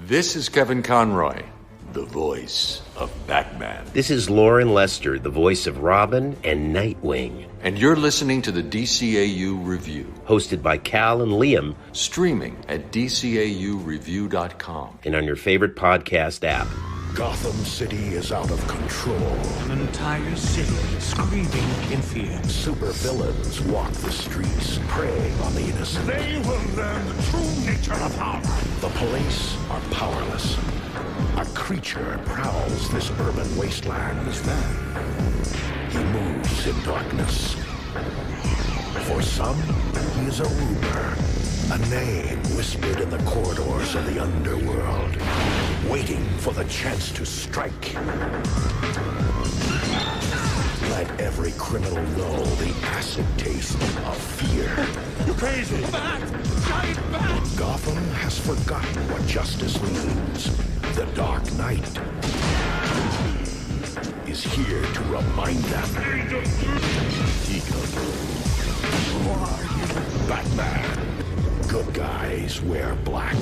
This is Kevin Conroy, the voice of Batman. This is Lauren Lester, the voice of Robin and Nightwing. And you're listening to the DCAU Review. Hosted by Cal and Liam. Streaming at DCAUreview.com. And on your favorite podcast app. Gotham City is out of control. An entire city screaming in fear. Supervillains walk the streets, prey on the innocent. They will learn the true nature of power. The police are powerless. A creature prowls this urban wasteland. Who's that? He moves in darkness. For some, he is a rumor. A name whispered in the corridors of the underworld, waiting for the chance to strike. Let every criminal know the acid taste of fear. You crazy! Bat! Giant bat! Gotham has forgotten what justice means. The Dark Knight is here to remind them. Who are you? Batman. Good guys wear black.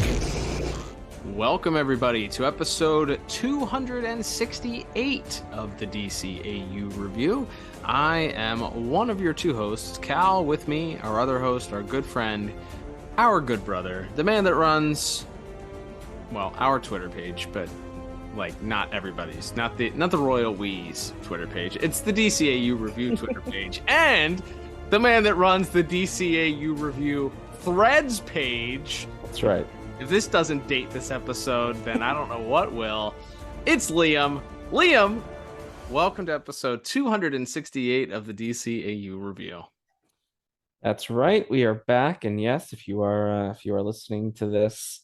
Welcome, everybody, to episode 268 of the DCAU Review. I am one of your two hosts, Cal. With me, our other host, our good friend, our good brother, the man that runs, well, our Twitter page, but like not everybody's, not the Royal We's Twitter page. It's the DCAU Review Twitter page, and the man that runs the DCAU Review Threads page. That's right. If this doesn't date this episode, then I don't know what will. It's Liam. Liam, welcome to episode 268 of the DCAU Review. That's right. We are back, and yes, if you are listening to this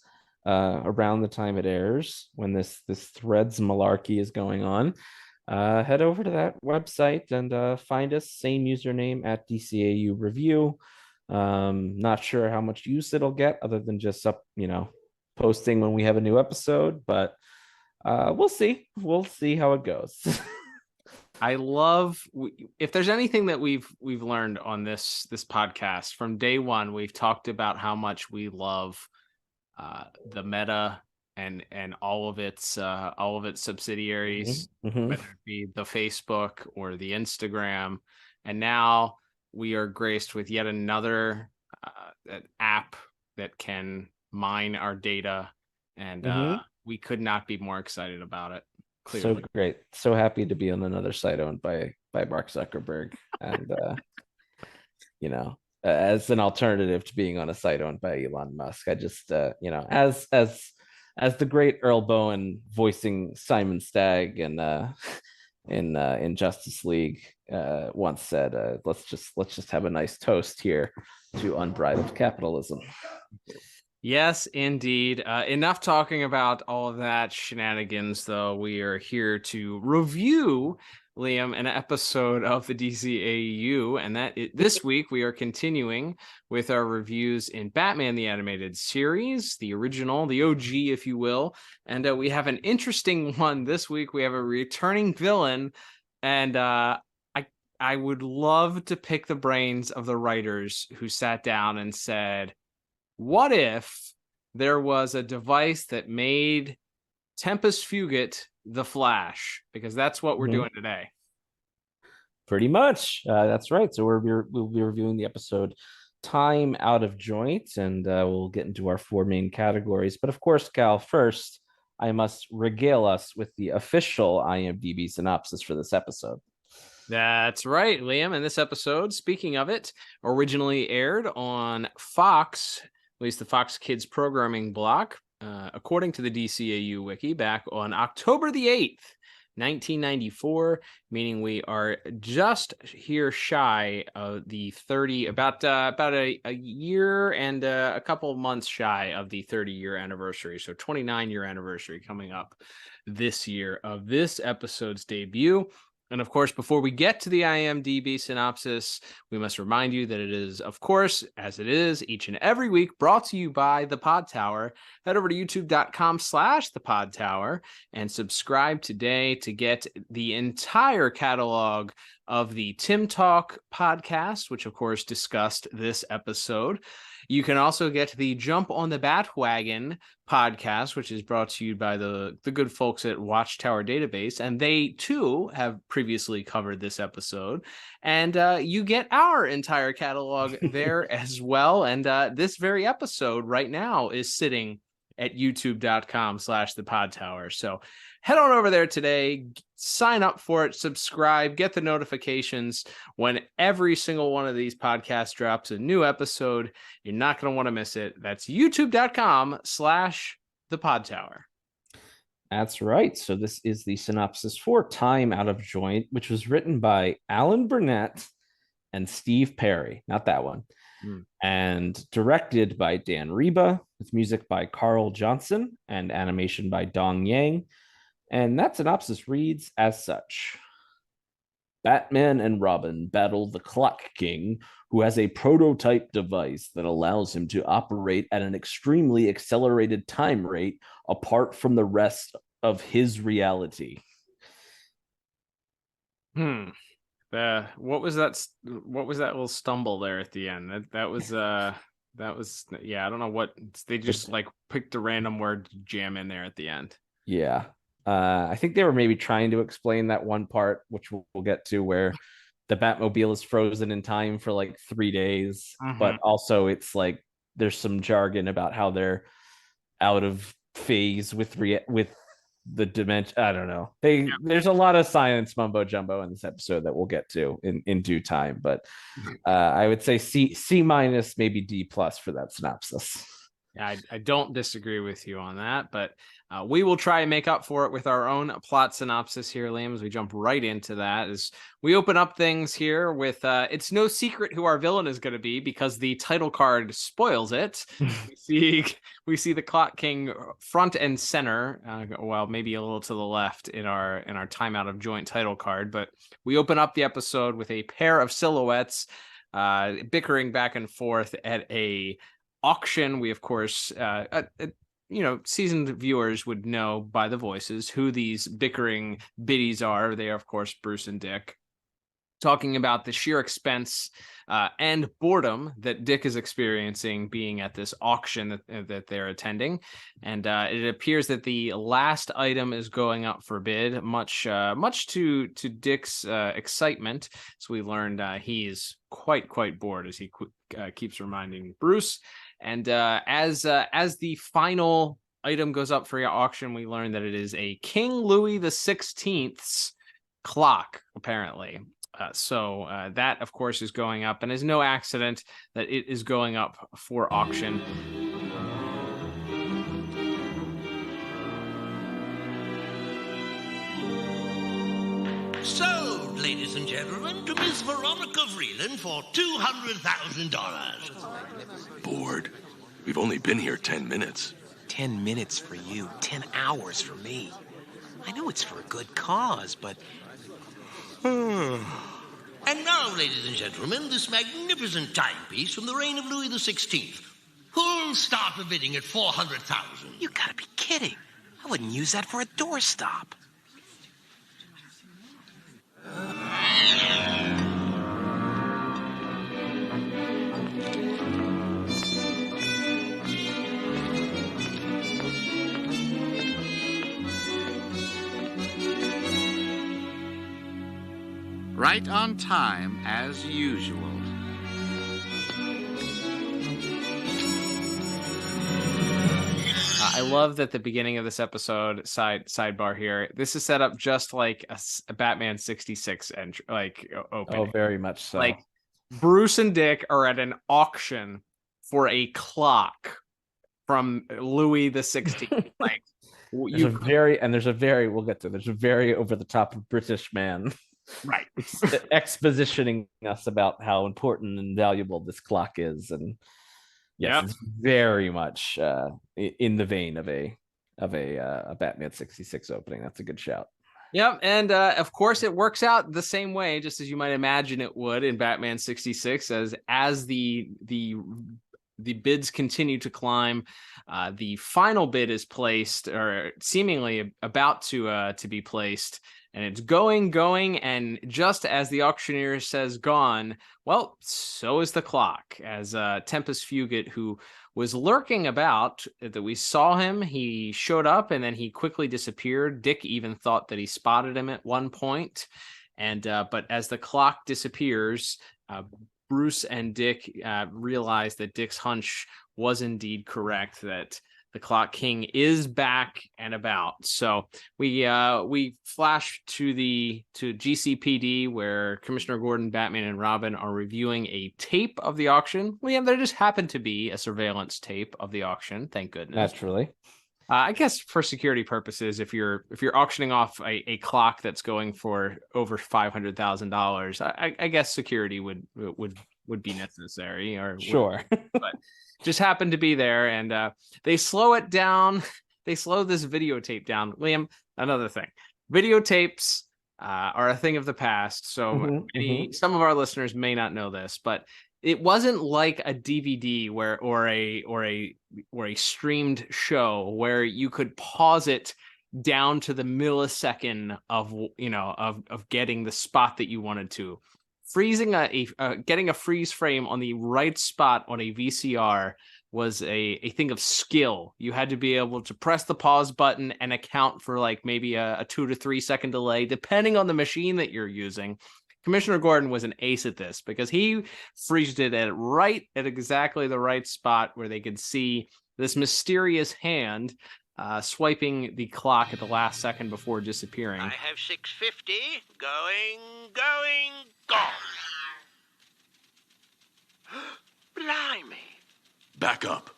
around the time it airs, when this Threads malarkey is going on, head over to that website and find us. Same username at DCAU Review. Not sure how much use it'll get other than just posting when we have a new episode, but we'll see how it goes. I love, if there's anything that we've learned on this podcast from day one, we've talked about how much we love the meta and all of its subsidiaries, whether it be the Facebook or the Instagram, and now we are graced with yet another app that can mine our data, and we could not be more excited about it. Clearly. So great. So happy to be on another site owned by Mark Zuckerberg, and as an alternative to being on a site owned by Elon Musk. I just as the great Earl Bowen voicing Simon Stagg in Justice League once said, let's just have a nice toast here to unbridled capitalism. Yes, indeed. Enough talking about all of that shenanigans, though. We are here to review, Liam, an episode of the DCAU, and this week we are continuing with our reviews in Batman the Animated Series, the original, the OG, if you will, and we have an interesting one this week. We have a returning villain, and I would love to pick the brains of the writers who sat down and said, what if there was a device that made Tempus Fugit the Flash? Because that's what we're doing today. Pretty much. That's right. So we'll be reviewing the episode Time Out of Joint, and we'll get into our four main categories. But of course, Cal, first, I must regale us with the official IMDb synopsis for this episode. That's right, Liam. And this episode, speaking of it, originally aired on Fox, at least the Fox Kids programming block, according to the DCAU wiki, back on October the 8th, 1994, meaning we are just here shy of the 30, about a year and a couple of months shy of the 30-year anniversary. So 29-year anniversary coming up this year of this episode's debut. And of course, before we get to the IMDb synopsis, we must remind you that it is, of course, as it is each and every week, brought to you by The Pod Tower. Head over to youtube.com/The Pod Tower and subscribe today to get the entire catalog of the Tim Talk podcast, which of course discussed this episode. You can also get the Jump on the Bat-Wagon podcast, which is brought to you by the good folks at Watchtower Database, and they too have previously covered this episode. And you get our entire catalog there as well. And this very episode right now is sitting at youtube.com/thepodtower. So head on over there today, sign up for it, subscribe, get the notifications when every single one of these podcasts drops a new episode. You're not going to want to miss it. That's youtube.com/thepodtower. That's right. So this is the synopsis for Time Out of Joint, which was written by Alan Burnett and Steve Perry. Not that one. And directed by Dan Reba, with music by Carl Johnson and animation by Dong Yang. And that synopsis reads as such. Batman and Robin battle the Clock King, who has a prototype device that allows him to operate at an extremely accelerated time rate apart from the rest of his reality. What was that little stumble there at the end? That was yeah, I don't know what they just like picked a random word to jam in there at the end. Yeah. I think they were maybe trying to explain that one part, which we'll get to, where the Batmobile is frozen in time for like 3 days, but also it's like there's some jargon about how they're out of phase with the dimension. I don't know. There's a lot of science mumbo jumbo in this episode that we'll get to in due time, but I would say C minus, maybe D plus for that synopsis. I don't disagree with you on that, but we will try and make up for it with our own plot synopsis here, Liam, as we jump right into that. As we open up things here with, it's no secret who our villain is going to be because the title card spoils it. we see the Clock King front and center, well, maybe a little to the left in our Time Out of Joint title card, but we open up the episode with a pair of silhouettes bickering back and forth at a auction. We, of course, seasoned viewers would know by the voices who these bickering biddies are. They are, of course, Bruce and Dick, talking about the sheer expense and boredom that Dick is experiencing being at this auction that they're attending. And it appears that the last item is going up for bid, much to Dick's excitement. So we learned he's quite bored, as he keeps reminding Bruce. And as the final item goes up for auction, we learn that it is a King Louis XVI's clock, apparently. So that, of course, is going up, and is no accident that it is going up for auction. Sold, ladies and gentlemen, to Miss Veronica Vreeland for $200,000. Bored. We've only been here 10 minutes. 10 minutes for you, 10 hours for me. I know it's for a good cause, but... And now, ladies and gentlemen, this magnificent timepiece from the reign of Louis XVI. Who'll start the bidding at $400,000? You gotta be kidding. I wouldn't use that for a doorstop. Right on time, as usual. I love that the beginning of this episode, sidebar here, this is set up just like a Batman 66 opening. Oh, very much so. Like Bruce and Dick are at an auction for a clock from Louis XVI. Like there's a very over the top British man, right, expositioning us about how important and valuable this clock is, and yes, it's very much in the vein of a Batman 66 opening. That's a good shout. Yep, and of course it works out the same way, just as you might imagine it would in Batman 66, as the bids continue to climb. The final bid is placed, or seemingly about to be placed, and it's going, and just as the auctioneer says gone, well, so is the clock. As Tempus Fugit, who was lurking about, that we saw him, he showed up, and then he quickly disappeared. Dick even thought that he spotted him at one point, and but as the clock disappears, Bruce and Dick realize that Dick's hunch was indeed correct, that the Clock King is back and about. So we flash to GCPD, where Commissioner Gordon, Batman, and Robin are reviewing a tape of the auction. Liam, there just happened to be a surveillance tape of the auction. Thank goodness. Naturally. I guess for security purposes, if you're auctioning off a clock that's going for over $500,000, I guess security would be necessary. Or sure, but just happened to be there, and they slow it down. They slow this videotape down. Liam, another thing, videotapes are a thing of the past. So some of our listeners may not know this, but it wasn't like a DVD or a streamed show where you could pause it down to the millisecond of getting the spot that you wanted to. Freezing getting a freeze frame on the right spot on a VCR was a thing of skill. You had to be able to press the pause button and account for like maybe a 2 to 3 second delay, depending on the machine that you're using. Commissioner Gordon was an ace at this because he freezed it at exactly the right spot where they could see this mysterious hand swiping the clock at the last second before disappearing. I have 650. Going, gone. Blimey. Back up.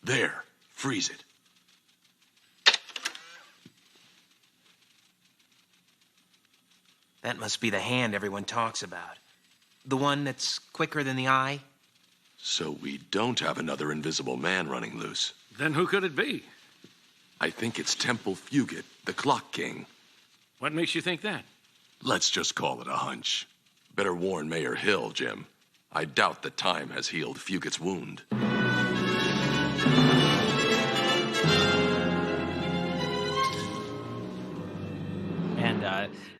There. Freeze it. That must be the hand everyone talks about. The one that's quicker than the eye? So we don't have another invisible man running loose. Then who could it be? I think it's Temple Fugit, the Clock King. What makes you think that? Let's just call it a hunch. Better warn Mayor Hill, Jim. I doubt that time has healed Fugit's wound. And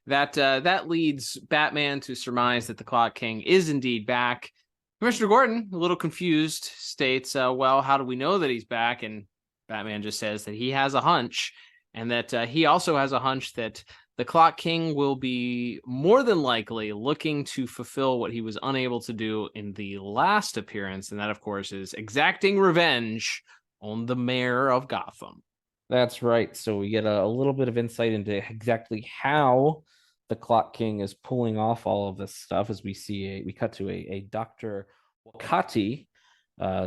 that leads Batman to surmise that the Clock King is indeed back. Commissioner Gordon, a little confused, states, well, how do we know that he's back? And Batman just says that he has a hunch, and that he also has a hunch that the Clock King will be more than likely looking to fulfill what he was unable to do in the last appearance, and that, of course, is exacting revenge on the mayor of Gotham. That's right. So we get a little bit of insight into exactly how the Clock King is pulling off all of this stuff, as we cut to a Dr. Wakati,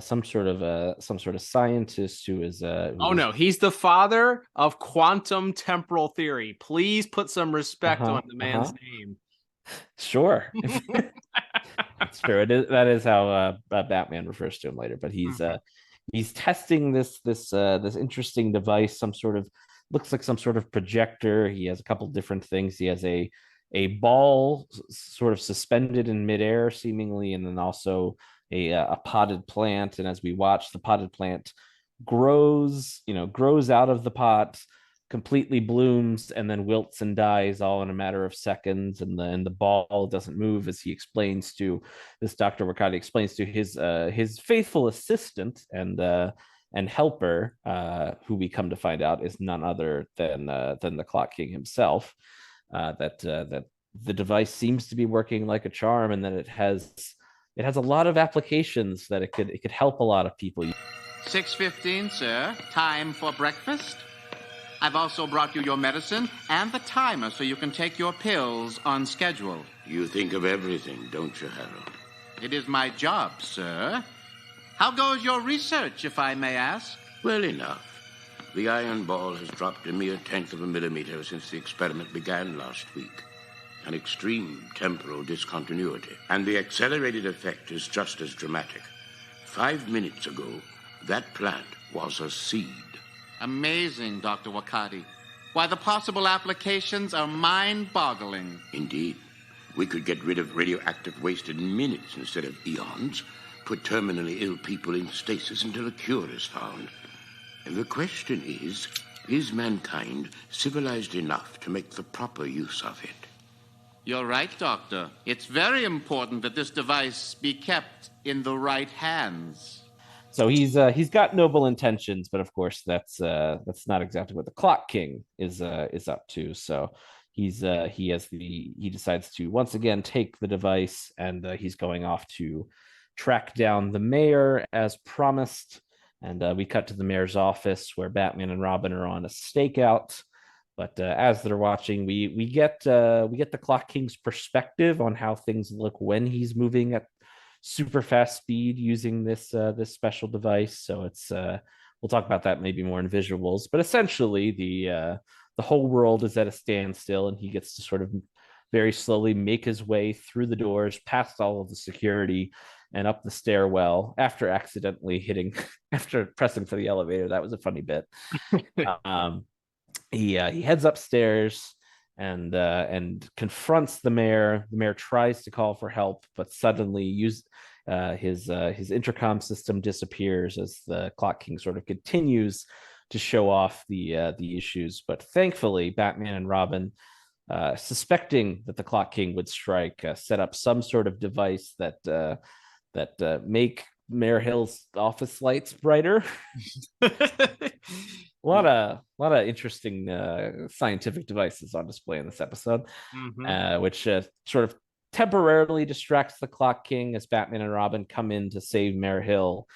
some sort of scientist who is no, he's the father of quantum temporal theory. Please put some respect on the man's name. Sure. That's true. That is how Batman refers to him later, but he's testing this interesting device, looks like some sort of projector. He has a couple different things. He has a ball sort of suspended in midair, seemingly, and then also a potted plant. And as we watch, the potted plant grows out of the pot, completely blooms, and then wilts and dies all in a matter of seconds. And the ball doesn't move, as he explains to this Dr. Wakati explains to his faithful assistant and helper, who we come to find out is none other than the Clock King himself. That the device seems to be working like a charm, and that it has a lot of applications, that it could help a lot of people. 6:15, sir. Time for breakfast. I've also brought you your medicine and the timer so you can take your pills on schedule. You think of everything, don't you, Harold? It is my job, sir. How goes your research, if I may ask? Well enough. The iron ball has dropped a mere 1/10 of a millimeter since the experiment began last week. An extreme temporal discontinuity. And the accelerated effect is just as dramatic. 5 minutes ago, that plant was a seed. Amazing, Dr. Wakati. Why, the possible applications are mind-boggling. Indeed. We could get rid of radioactive waste in minutes instead of eons. Put terminally ill people in stasis until a cure is found. The question is mankind civilized enough to make the proper use of it? You're right, Doctor. It's very important that this device be kept in the right hands. So he's got noble intentions, but of course that's not exactly what the Clock King is up to. So he decides to once again take the device, and he's going off to track down the mayor as promised. And we cut to the mayor's office where Batman and Robin are on a stakeout. But as they're watching, we get the Clock King's perspective on how things look when he's moving at super fast speed using this special device. So it's we'll talk about that maybe more in visuals. But essentially, the whole world is at a standstill, and he gets to sort of very slowly make his way through the doors, past all of the security, and up the stairwell after after pressing for the elevator. That was a funny bit. He heads upstairs and confronts the mayor. The mayor tries to call for help, but suddenly his intercom system disappears as the Clock King sort of continues to show off the issues. But thankfully, Batman and Robin, suspecting that the Clock King would strike, set up some sort of device that make Mayor Hill's office lights brighter. A lot of interesting scientific devices on display in this episode, which sort of temporarily distracts the Clock King as Batman and Robin come in to save Mayor Hill.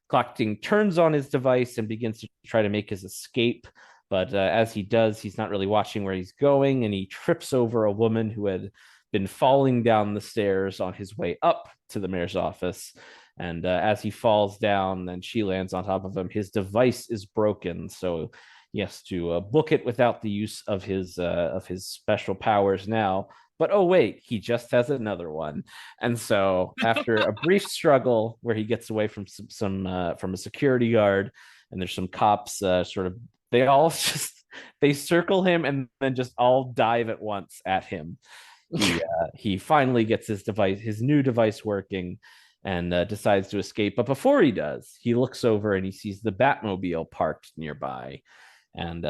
Clock King turns on his device and begins to try to make his escape. But as he does, he's not really watching where he's going, and he trips over a woman who had been falling down the stairs on his way up to the mayor's office. And as he falls down and she lands on top of him, his device is broken. So he has to book it without the use of his special powers now. But oh wait, he just has another one. And so after a brief struggle where he gets away from from a security guard, and there's some cops they circle him and then just all dive at once at him. He finally gets his new device working, and decides to escape. But before he does, he looks over and he sees the Batmobile parked nearby, and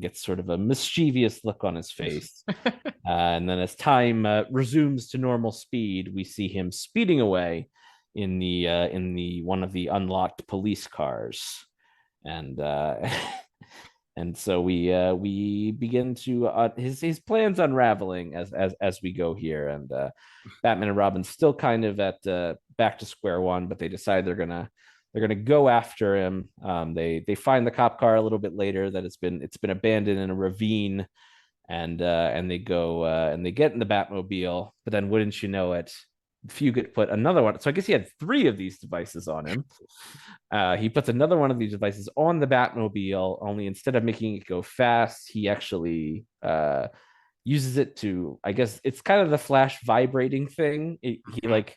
gets sort of a mischievous look on his face. And then as time resumes to normal speed, we see him speeding away in the one of the unlocked police cars. And and so we begin to his plans unraveling as we go here. And Batman and Robin still kind of at back to square one, but they decide they're gonna go after him. They find the cop car a little bit later that it's been abandoned in a ravine, and they go and they get in the Batmobile. But then, wouldn't you know it, Fugit put another one. So I guess he had 3 of these devices on him. He puts another one of these devices on the Batmobile, only instead of making it go fast, he actually uses it to, I guess it's kind of the Flash vibrating thing. He like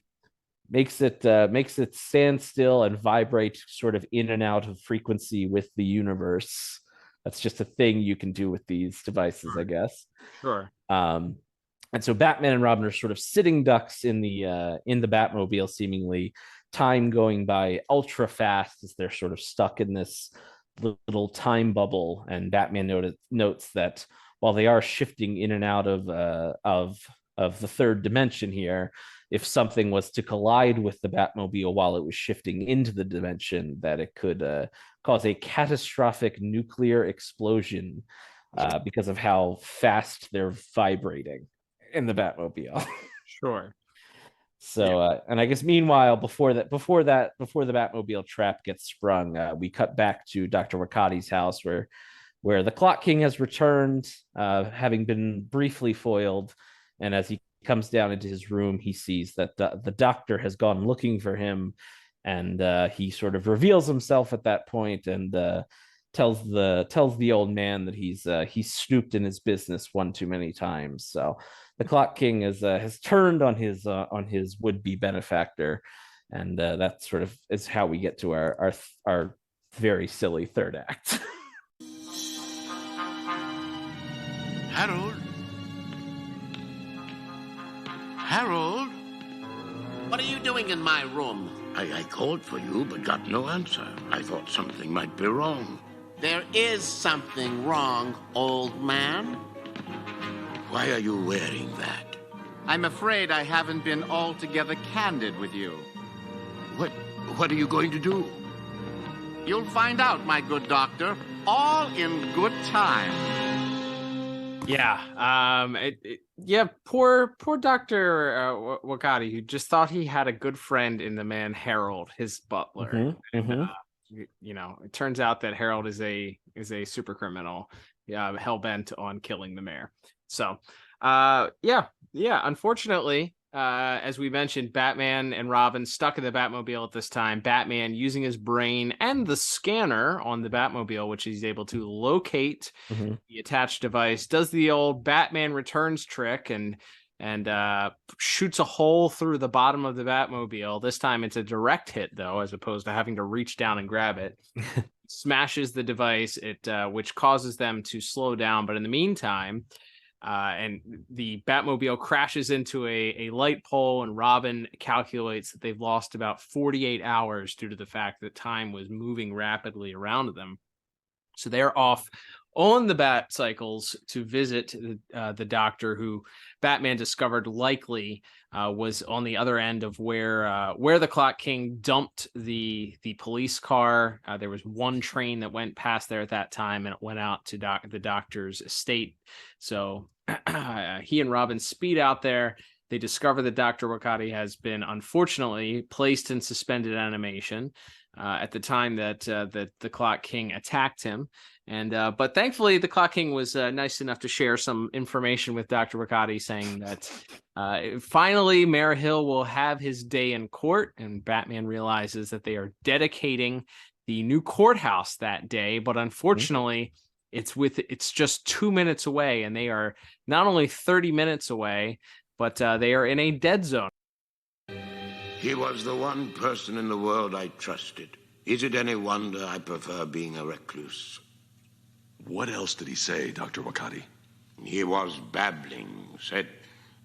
makes it stand still and vibrate sort of in and out of frequency with the universe. That's just a thing you can do with these devices, I guess. Sure. And so Batman and Robin are sort of sitting ducks in the Batmobile, seemingly, time going by ultra fast as they're sort of stuck in this little time bubble. And Batman notes that while they are shifting in and out of the third dimension here, if something was to collide with the Batmobile while it was shifting into the dimension, that it could cause a catastrophic nuclear explosion because of how fast they're vibrating in the Batmobile. Sure. So and I guess meanwhile, before the Batmobile trap gets sprung, we cut back to Dr. Wakati's house where the Clock King has returned, having been briefly foiled. And as he comes down into his room, he sees that the doctor has gone looking for him, and he sort of reveals himself at that point and tells the old man that he's snooped in his business one too many times. So the Clock King has turned on his would-be benefactor, and that sort of is how we get to our very silly third act. Harold? Harold? What are you doing in my room? I called for you, but got no answer. I thought something might be wrong. There is something wrong, old man. Why are you wearing that? I'm afraid I haven't been altogether candid with you. What are you going to do? You'll find out, my good doctor, all in good time. Yeah. Poor Dr. Wakati, who just thought he had a good friend in the man Harold, his butler. It turns out that Harold is a super criminal, hell-bent on killing the mayor. So, unfortunately, as we mentioned, Batman and Robin stuck in the Batmobile at this time. Batman using his brain and the scanner on the Batmobile, which he's able to locate the attached device, does the old Batman Returns trick and shoots a hole through the bottom of the Batmobile. This time it's a direct hit, though, as opposed to having to reach down and grab it. Smashes the device, which causes them to slow down. But in the meantime, and the Batmobile crashes into a light pole, and Robin calculates that they've lost about 48 hours due to the fact that time was moving rapidly around them. So they're off on the bat cycles to visit the doctor, who Batman discovered likely was on the other end of where the Clock King dumped the police car. There was one train that went past there at that time, and it went out to the doctor's estate. So he and Robin speed out there. They discover that Dr. Wakati has been unfortunately placed in suspended animation at the time that the Clock King attacked him. But thankfully, the Clock King was nice enough to share some information with Dr. Wakati, saying that finally Mayor Hill will have his day in court, and Batman realizes that they are dedicating the new courthouse that day. But unfortunately, it's just 2 minutes away, and they are not only 30 minutes away, but they are in a dead zone. He was the one person in the world I trusted. Is it any wonder I prefer being a recluse? What else did he say, Dr. Wakati? He was babbling, said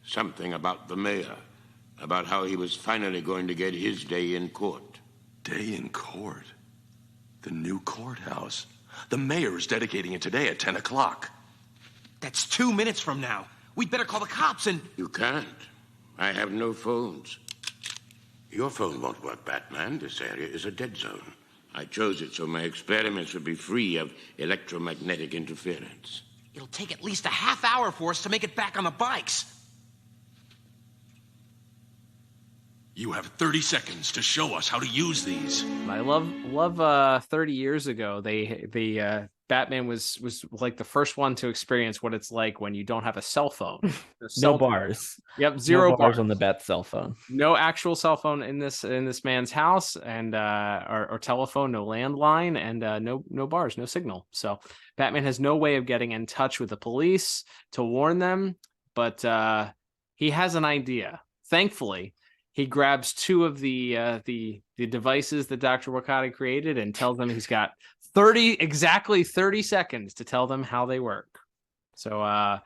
something about the mayor, about how he was finally going to get his day in court. Day in court? The new courthouse? The mayor is dedicating it today at 10 o'clock. That's 2 minutes from now. We'd better call the cops and... You can't. I have no phones. Your phone won't work, Batman. This area is a dead zone. I chose it so my experiments would be free of electromagnetic interference. It'll take at least a half hour for us to make it back on the bikes. You have 30 seconds to show us how to use these. I love 30 years ago, Batman was like the first one to experience what it's like when you don't have a cell phone. No bars. Yep, zero bars on the Bat cell phone. No actual cell phone in this man's house, and or telephone, no landline, and no bars, no signal. So Batman has no way of getting in touch with the police to warn them, but he has an idea. Thankfully, he grabs two of the devices that Dr. Wakati created and tells them he's got exactly 30 seconds to tell them how they work. So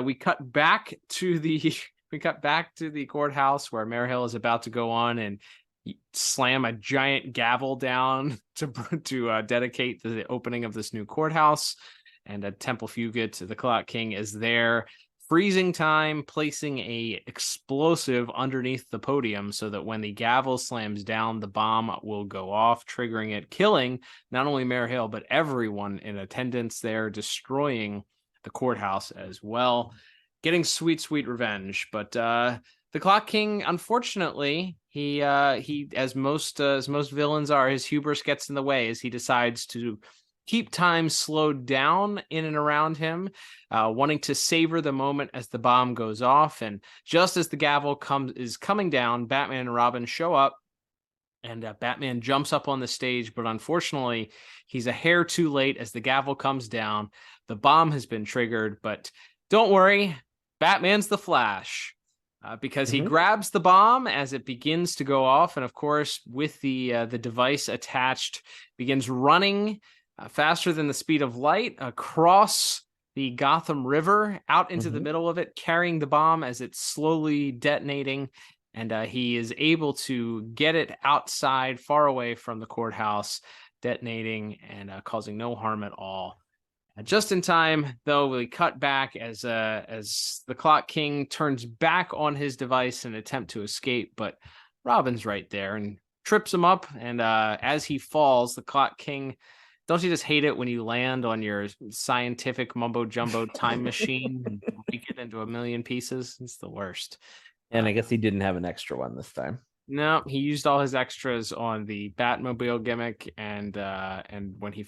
we cut back to the courthouse where Mayor Hill is about to go on and slam a giant gavel down to dedicate the opening of this new courthouse. And Temple Fugit, the Clock King, is there, freezing time, placing a explosive underneath the podium so that when the gavel slams down, the bomb will go off, triggering it, killing not only Mayor Hill, but everyone in attendance there, destroying the courthouse as well, getting sweet, sweet revenge. But the Clock King, unfortunately, he as most villains are, his hubris gets in the way as he decides to keep time slowed down in and around him, wanting to savor the moment as the bomb goes off. And just as the gavel is coming down, Batman and Robin show up, and Batman jumps up on the stage, but unfortunately, he's a hair too late as the gavel comes down. The bomb has been triggered, but don't worry, Batman's the Flash. Because he grabs the bomb as it begins to go off, and of course, with the device attached, begins running faster than the speed of light across the Gotham River, out into the middle of it, carrying the bomb as it's slowly detonating. And he is able to get it outside, far away from the courthouse, detonating and causing no harm at all. Just in time, though, we cut back as the Clock King turns back on his device in an attempt to escape, but Robin's right there and trips him up. And as he falls, the Clock King, don't you just hate it when you land on your scientific mumbo jumbo time machine and break it into a million pieces? It's the worst. And I guess he didn't have an extra one this time. No, he used all his extras on the Batmobile gimmick and when he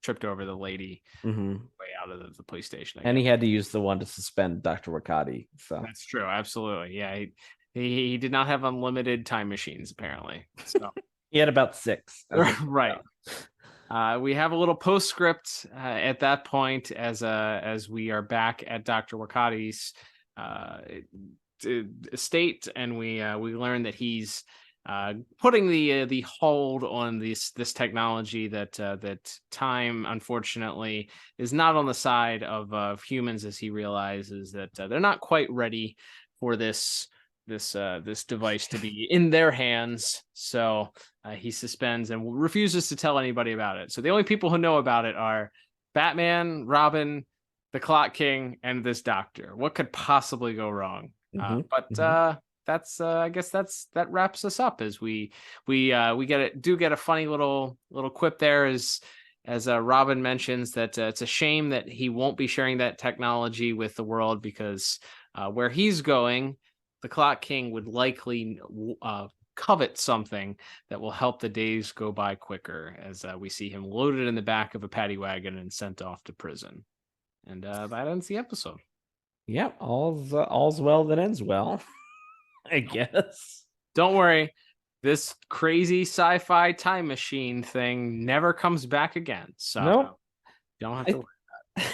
tripped over the lady way out of the police station. And he had to use the one to suspend Dr. Wakati. So that's true. Absolutely. Yeah. He did not have unlimited time machines, apparently. So he had about 6. Right. We have a little postscript at that point as we are back at Dr. Wakati's estate, and we learn that he's putting the hold on this technology that time, unfortunately, is not on the side of humans, as he realizes that they're not quite ready for this device to be in their hands. So he suspends and refuses to tell anybody about it. So the only people who know about it are Batman, Robin, the Clock King, and this doctor. What could possibly go wrong? That's I guess that wraps us up as we get a funny little quip there as Robin mentions that it's a shame that he won't be sharing that technology with the world because where he's going, the Clock King would likely covet something that will help the days go by quicker, as we see him loaded in the back of a paddy wagon and sent off to prison. And that ends the episode. Yep, all's well that ends well. I guess. Don't worry. This crazy sci-fi time machine thing never comes back again. So nope. Don't have to worry about it.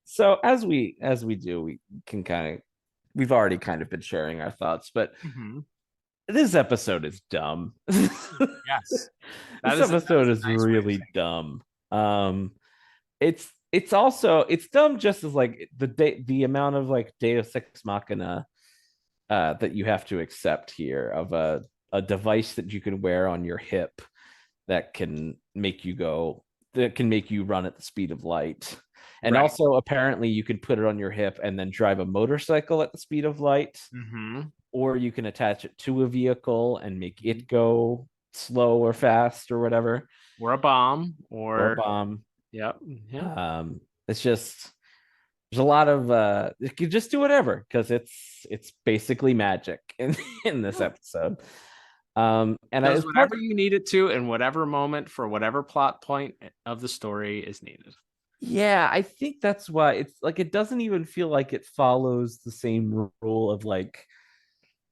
So as we do, we can we've already kind of been sharing our thoughts, but this episode is dumb. Yes. This episode is nice really dumb. It's dumb just as like the amount of like Deus Ex Machina that you have to accept here of a device that you can wear on your hip that can make you run at the speed of light. And also apparently you can put it on your hip and then drive a motorcycle at the speed of light. Or you can attach it to a vehicle and make it go slow or fast or whatever. Or a bomb. Yep. It's just there's a lot of you can just do whatever because it's basically magic in this episode. And whatever you need it to in whatever moment for whatever plot point of the story is needed. Yeah, I think that's why it's like it doesn't even feel like it follows the same rule of like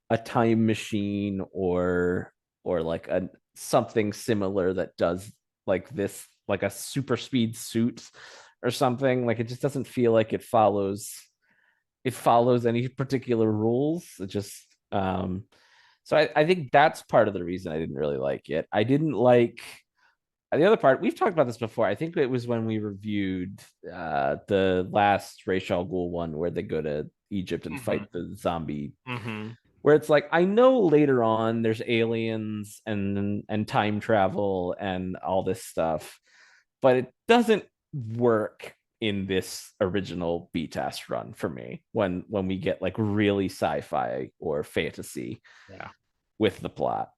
a time machine or like something similar that does like this, like a super speed suit or something. Like it just doesn't feel like it follows any particular rules. It just so I think that's part of the reason I didn't really like it. I didn't like the other part. We've talked about this before. I think it was when we reviewed the last Ra's al Ghul one where they go to Egypt and fight the zombie. Where it's like, I know later on there's aliens and time travel and all this stuff, but it doesn't work in this original BTAS run for me when we get like really sci-fi or fantasy with the plot.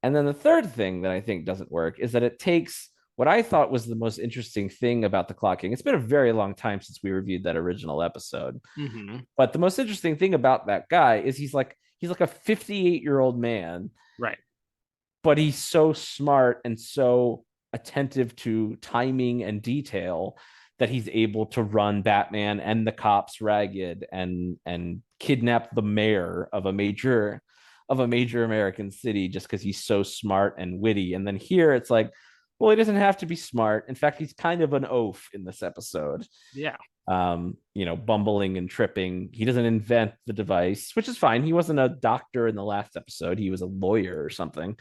And then the third thing that I think doesn't work is that it takes what I thought was the most interesting thing about the Clock King. It's been a very long time since we reviewed that original episode. But the most interesting thing about that guy is he's like a 58-year-old man. Right. But he's so smart and so attentive to timing and detail that he's able to run Batman and the cops ragged and kidnap the mayor of a major American city just because he's so smart and witty. And then here it's like, well, he doesn't have to be smart. In fact, he's kind of an oaf in this episode. Yeah. Bumbling and tripping. He doesn't invent the device, which is fine. He wasn't a doctor in the last episode. He was a lawyer or something.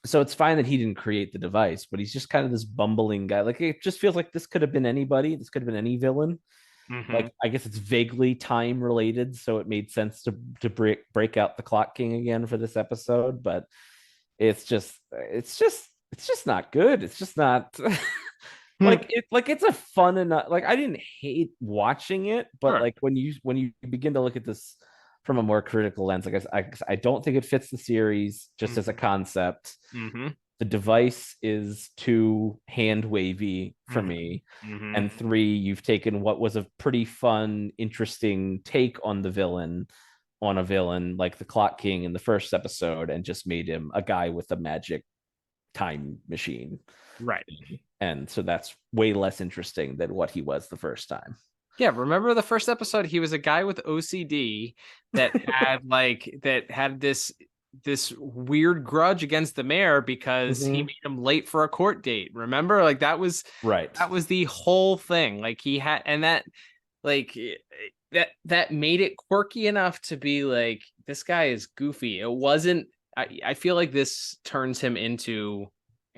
So it's fine that he didn't create the device, but he's just kind of this bumbling guy. Like it just feels like this could have been anybody. This could have been any villain. Like I guess it's vaguely time related, so it made sense to break out the Clock King again for this episode. But It's just not good. It's just not it's a fun enough, like I didn't hate watching it, but Sure. like when you begin to look at this from a more critical lens, like I don't think it fits the series just as a concept. Mm-hmm. The device is too hand wavy for me. Mm-hmm. And 3, you've taken what was a pretty fun, interesting take on a villain like the Clock King in the first episode, and just made him a guy with a magic time machine. Right. And so that's way less interesting than what he was the first time. Yeah, remember the first episode? He was a guy with OCD that had this weird grudge against the mayor because he made him late for a court date. Remember? Like that was the whole thing. Like he had, and that made it quirky enough to be like, this guy is goofy. It wasn't. I feel like this turns him into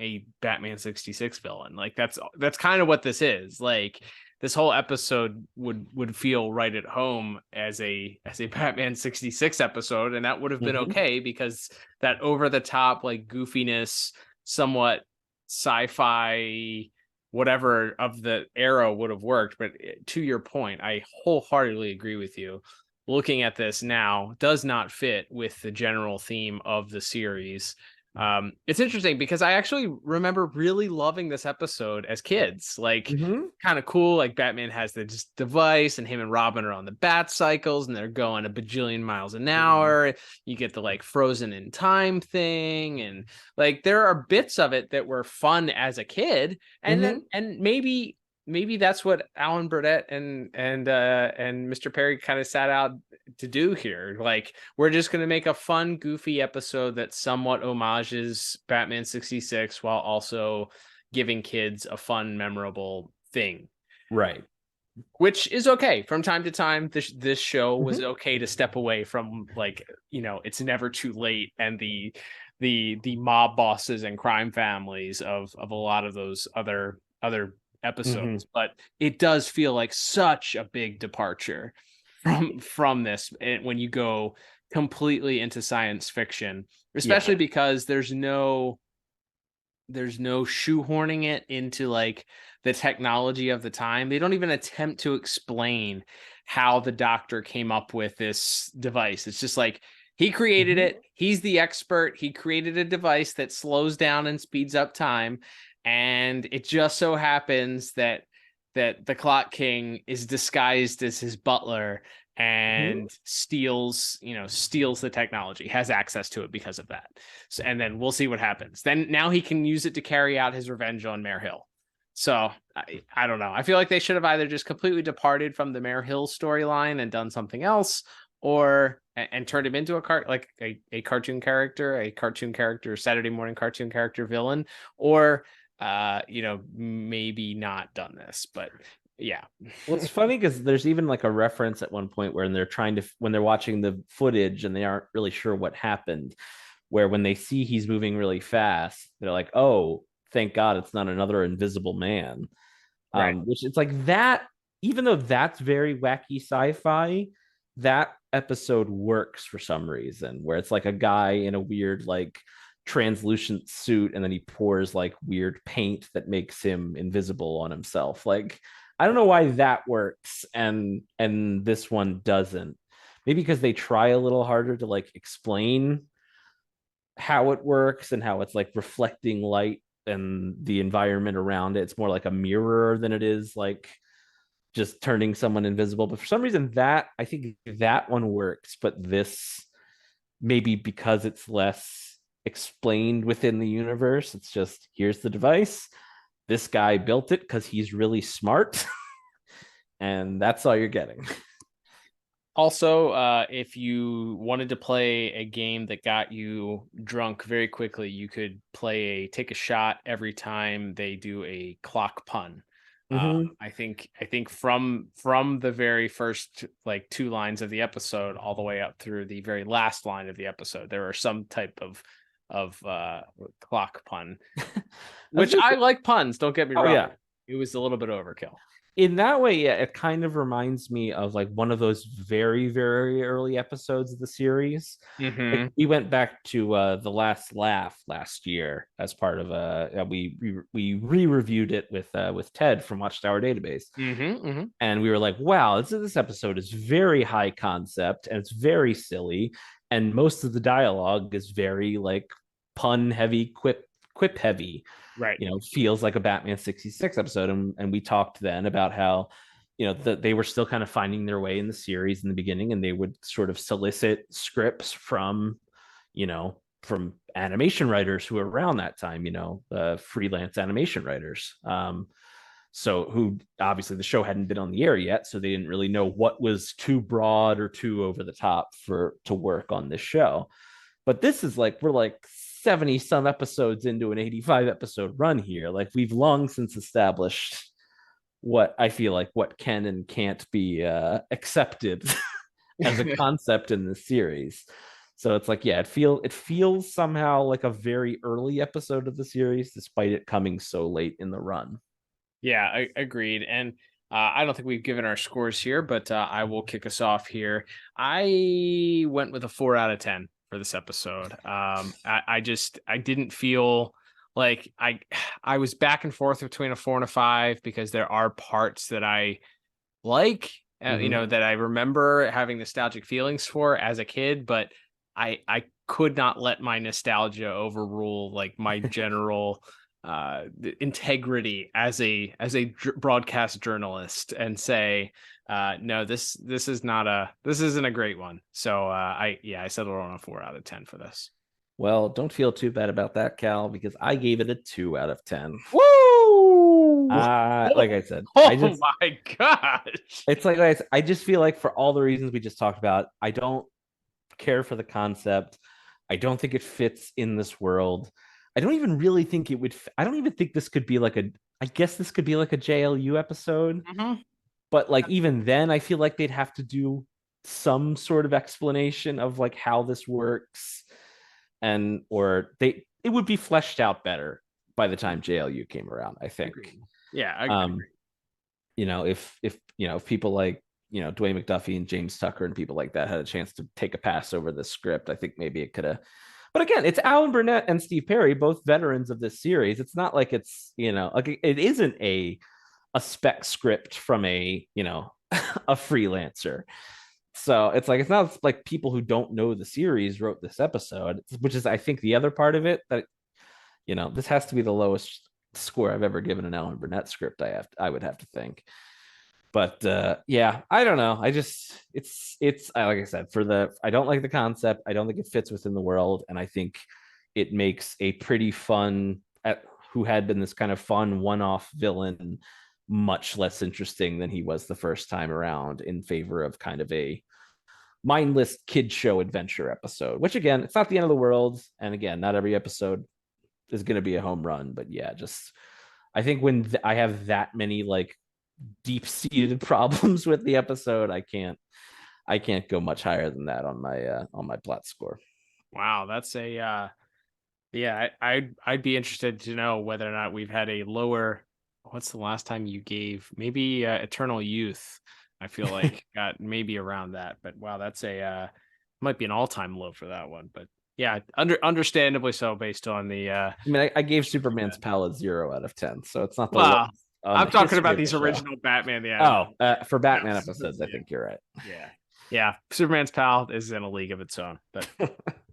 a Batman 66 villain. Like that's kind of what this is. Like this whole episode would feel right at home as a Batman 66 episode, and that would have been okay, because that over the top like goofiness, somewhat sci-fi whatever of the era would have worked. But to your point, I wholeheartedly agree with you. Looking at this now does not fit with the general theme of the series. It's interesting because I actually remember really loving this episode as kids. Like kind of cool. Like Batman has this device, and him and Robin are on the bat cycles, and they're going a bajillion miles an hour. You get the like frozen in time thing, and like there are bits of it that were fun as a kid, and then maybe that's what Alan Burdett and Mr. Perry kind of sat out to do here. Like, we're just going to make a fun, goofy episode that somewhat homages Batman 66 while also giving kids a fun, memorable thing. Right. Which is okay. From time to time, this show was okay to step away from, like, it's never too late, and the mob bosses and crime families of a lot of those other episodes. But it does feel like such a big departure from this when you go completely into science fiction, especially because there's no shoehorning it into like the technology of the time. They don't even attempt to explain how the Doctor came up with this device. It's just like, he created it. He's the expert. He created a device that slows down and speeds up time. And it just so happens that the Clock King is disguised as his butler and steals the technology, has access to it because of that. So, and then we'll see what happens. Then now he can use it to carry out his revenge on Mayor Hill. So I don't know. I feel like they should have either just completely departed from the Mayor Hill storyline and done something else, or and turned him into a cartoon character, Saturday morning cartoon character villain, or maybe not done this. But yeah. Well, it's funny because there's even like a reference at one point when they're watching the footage and they aren't really sure what happened, where when they see he's moving really fast, they're like, oh, thank God it's not another Invisible Man. Right. Which it's like that, even though that's very wacky sci-fi, that episode works for some reason, where it's like a guy in a weird like translucent suit, and then he pours like weird paint that makes him invisible on himself. Like, I don't know why that works and this one doesn't. Maybe because they try a little harder to like explain how it works and how it's like reflecting light and the environment around it. It's more like a mirror than it is like just turning someone invisible. But for some reason I think that one works, but this, maybe because it's less explained within the universe, it's just, here's the device, this guy built it because he's really smart, and that's all you're getting. Also, if you wanted to play a game that got you drunk very quickly, you could take a shot every time they do a clock pun. I think from the very first like 2 lines of the episode all the way up through the very last line of the episode, there are some type of clock pun, which I like puns. Don't get me wrong. Yeah. It was a little bit overkill. in that way, yeah, it kind of reminds me of like one of those very, very early episodes of the series. Mm-hmm. Like, we went back to The Last Laugh last year as part of we re-reviewed it with Ted from Watchtower Database. Mm-hmm, mm-hmm. And we were like, wow, this episode is very high concept and it's very silly. And most of the dialogue is very like pun heavy, quip heavy. Right. Feels like a Batman 66 episode. And we talked then about how, that they were still kind of finding their way in the series in the beginning, and they would sort of solicit scripts from animation writers who were around that time, freelance animation writers. So who obviously the show hadn't been on the air yet, so they didn't really know what was too broad or too over the top to work on this show. But this is like, we're like 70 some episodes into an 85 episode run here. Like, we've long since established what I feel like what can and can't be accepted as a concept in this series. So it's like, yeah, it feels somehow like a very early episode of the series, despite it coming so late in the run. Yeah, I agreed. And I don't think we've given our scores here, but I will kick us off here. I went with a 4 out of 10 for this episode. I didn't feel like I was back and forth between a 4 and a 5, because there are parts that I like, that I remember having nostalgic feelings for as a kid, but I could not let my nostalgia overrule like my general integrity as a broadcast journalist, and say no, this isn't a great one. So I settled on a 4 out of 10 for this. Well, don't feel too bad about that, Cal, because I gave it a 2 out of 10. Woo! Like I said, my gosh, it's like I just feel like, for all the reasons we just talked about, I don't care for the concept. I don't think it fits in this world. I don't even really think it would. I don't even think this could be like I guess this could be like a JLU episode. Mm-hmm. But like, even then, I feel like they'd have to do some sort of explanation of like how this works, or it would be fleshed out better by the time JLU came around, I think. Agreed. Yeah, I agree. If people like Dwayne McDuffie and James Tucker and people like that had a chance to take a pass over the script, I think maybe it could have. But again, it's Alan Burnett and Steve Perry, both veterans of this series. It's not like it's like, it isn't a spec script from a a freelancer. So it's like, it's not like people who don't know the series wrote this episode, which is, I think, the other part of it, that this has to be the lowest score I've ever given an Alan Burnett script. I would have to think. But yeah, I don't know. It's like I said, I don't like the concept. I don't think it fits within the world, and I think it makes a pretty fun, who had been this kind of fun one-off villain, much less interesting than he was the first time around, in favor of kind of a mindless kid show adventure episode. Which, again, it's not the end of the world, and again, not every episode is going to be a home run. But yeah, just I think when I have that many like deep-seated problems with the episode, I can't go much higher than that on my plot score. Wow, that's a I'd be interested to know whether or not we've had a lower. What's the last time you gave? Maybe Eternal Youth. I feel like got maybe around that, but wow, that's might be an all-time low for that one. But yeah, understandably so, based on the. I mean, I gave Superman's Pal a 0 out of 10, so it's not the. Wow. I'm talking about these original Batman. For Batman episodes, I think you're right. Yeah. Superman's Pal is in a league of its own. But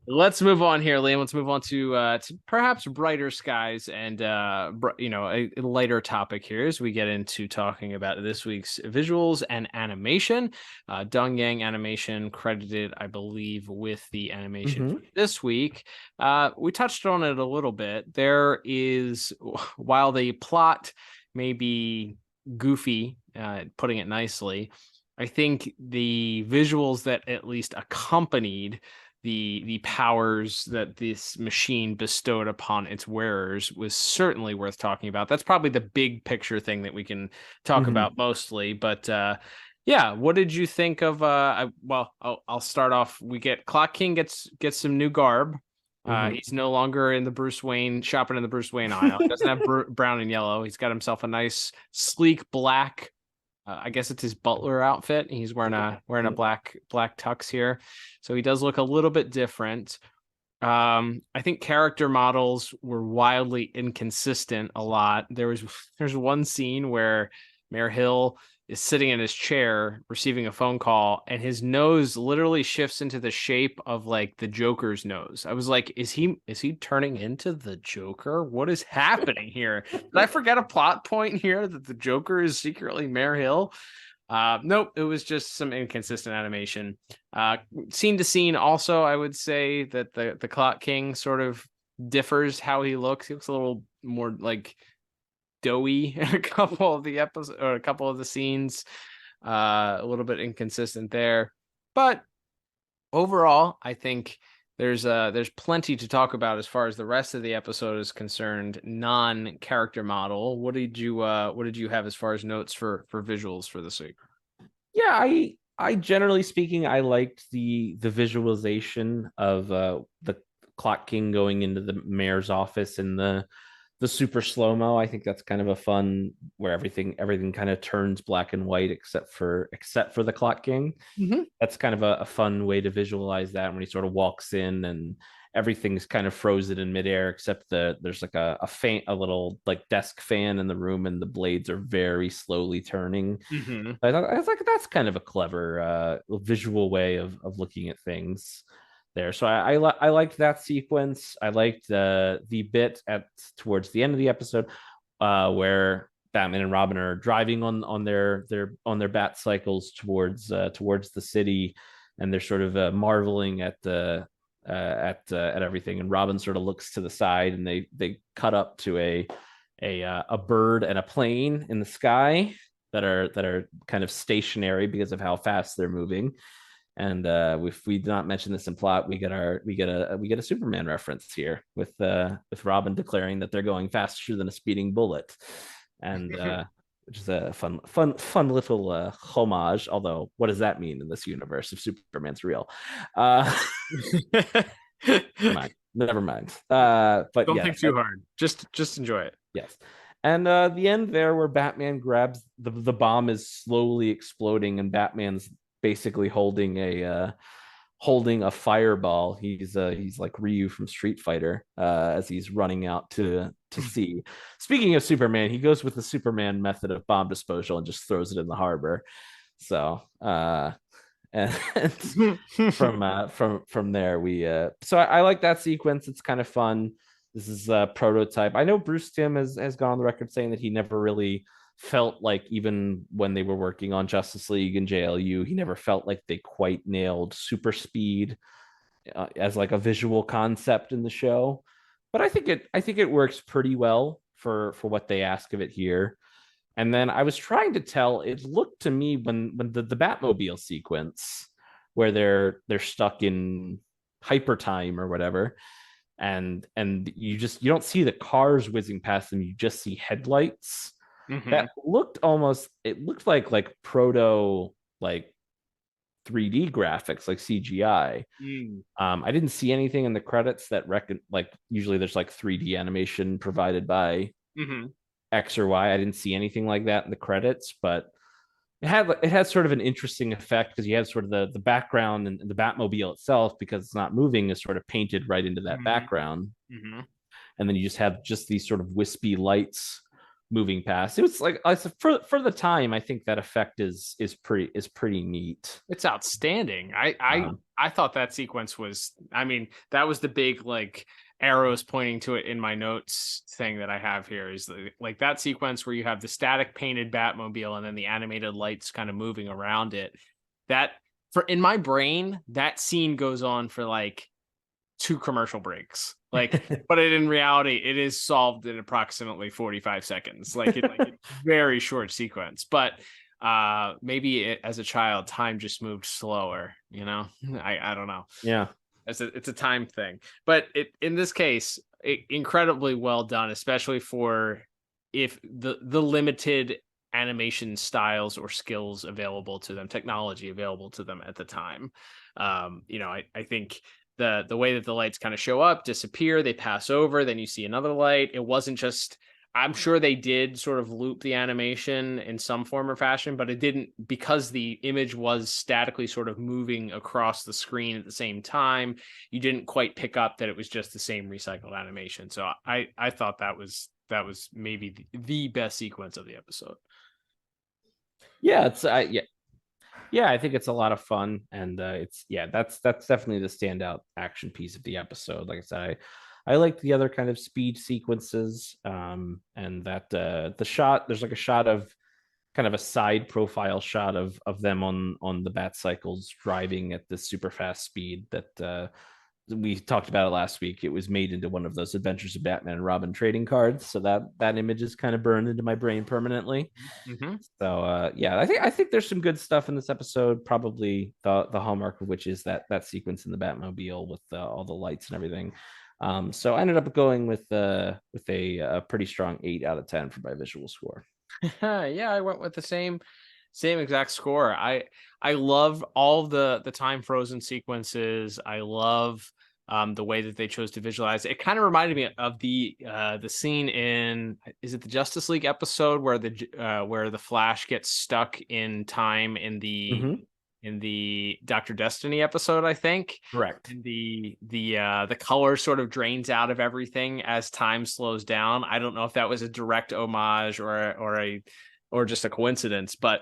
let's move on here, Liam. Let's move on to perhaps brighter skies and a lighter topic here as we get into talking about this week's visuals and animation. Dong Yang Animation credited, I believe, with the animation for this week. We touched on it a little bit. There is, while the plot may be goofy, putting it nicely, I think the visuals that at least accompanied the powers that this machine bestowed upon its wearers was certainly worth talking about. That's probably the big picture thing that we can talk about mostly. But yeah, what did you think of? I'll start off. We get Clock King gets some new garb. He's no longer in the Bruce Wayne shopping in the Bruce Wayne aisle. He doesn't have brown and yellow. He's got himself a nice, sleek black I guess it's his butler outfit. He's wearing a black tux here, so he does look a little bit different. I think character models were wildly inconsistent a lot. There's one scene where Mayor Hill is sitting in his chair receiving a phone call, and his nose literally shifts into the shape of like the Joker's nose. I was like, is he turning into the Joker? What is happening here? Did I forget a plot point here that the Joker is secretly Mayor Hill? Nope, it was just some inconsistent animation. Scene to scene, also, I would say that the Clock King sort of differs how he looks. He looks a little more like doughy in a couple of the episodes or a couple of the scenes. A little bit inconsistent there, but overall, I think there's plenty to talk about as far as the rest of the episode is concerned. Non-character model. What did you have as far as notes for visuals for this week? Yeah, I generally speaking, I liked the visualization of the Clock King going into the mayor's office in the super slow-mo. I think that's kind of a fun where everything kind of turns black and white except for the Clock King. Mm-hmm. That's kind of a fun way to visualize that when he sort of walks in and everything's kind of frozen in midair except there's like a little like desk fan in the room and the blades are very slowly turning. Mm-hmm. I was like, that's kind of a clever visual way of looking at things there. So I liked that sequence. I liked the bit towards the end of the episode where Batman and Robin are driving on their bat cycles towards the city, and they're sort of marveling at everything. And Robin sort of looks to the side, and they cut up to a bird and a plane in the sky that are kind of stationary because of how fast they're moving. And if we did not mention this in plot, we get a Superman reference here with Robin declaring that they're going faster than a speeding bullet, and which is a fun little homage. Although, what does that mean in this universe if Superman's real? Never mind. But don't think too hard. Just enjoy it. Yes. And the end there where Batman grabs the bomb is slowly exploding, and Batman's basically holding a fireball. He's like Ryu from Street Fighter as he's running out to sea. Speaking of Superman, he goes with the Superman method of bomb disposal and just throws it in the harbor. So and from there we so I like that sequence. It's kind of fun. This is a prototype. I know Bruce Timm has gone on the record saying that he never really felt like, even when they were working on Justice League and JLU, he never felt like they quite nailed super speed as like a visual concept in the show. But I think it works pretty well for what they ask of it here. And then I was trying to tell, it looked to me when the Batmobile sequence where they're stuck in hyper time or whatever, and you don't see the cars whizzing past them, you just see headlights. Mm-hmm. That looked like proto like 3D graphics, like CGI. I didn't see anything in the credits that like usually there's like 3D animation provided by X or Y. I didn't see anything like that in the credits, but it had sort of an interesting effect because you had sort of the background and the Batmobile itself, because it's not moving, is sort of painted right into that background. And then you just have these sort of wispy lights moving past. It was like, for the time, I think that effect is pretty neat. It's outstanding. I thought that sequence was, I mean, that was the big like arrows pointing to it in my notes thing that I have here, is like that sequence where you have the static painted Batmobile and then the animated lights kind of moving around it. That, for in my brain, that scene goes on for like 2 commercial breaks, like, but in reality it is solved in approximately 45 seconds, like it's very short sequence. But maybe as a child, time just moved slower, I don't know. Yeah, it's a time thing. But in this case, incredibly well done, especially for if the limited animation styles or skills available to them, technology available to them at the time. I think the way that the lights kind of show up, disappear, they pass over, then you see another light. It wasn't just I'm sure they did sort of loop the animation in some form or fashion, but it didn't, because the image was statically sort of moving across the screen at the same time. You didn't quite pick up that it was just the same recycled animation. So I thought that was maybe the best sequence of the episode. Yeah, I think it's a lot of fun, and that's definitely the standout action piece of the episode. Like I said, I like the other kind of speed sequences, and that there's like a shot of kind of a side profile shot of them on the bat cycles driving at this super fast speed that we talked about it last week. It was made into one of those Adventures of Batman and Robin trading cards, so that image is kind of burned into my brain permanently. Mm-hmm. So I think there's some good stuff in this episode. Probably the hallmark of which is that sequence in the Batmobile with all the lights and everything. So I ended up going with a pretty strong 8 out of 10 for my visual score. Yeah, I went with the same exact score. I love all the time frozen sequences. I love the way that they chose to visualize. It kind of reminded me of the scene in, is it the Justice League episode where the Flash gets stuck in time in the Dr. Destiny episode, I think. Correct. And the color sort of drains out of everything as time slows down. I don't know if that was a direct homage or just a coincidence, but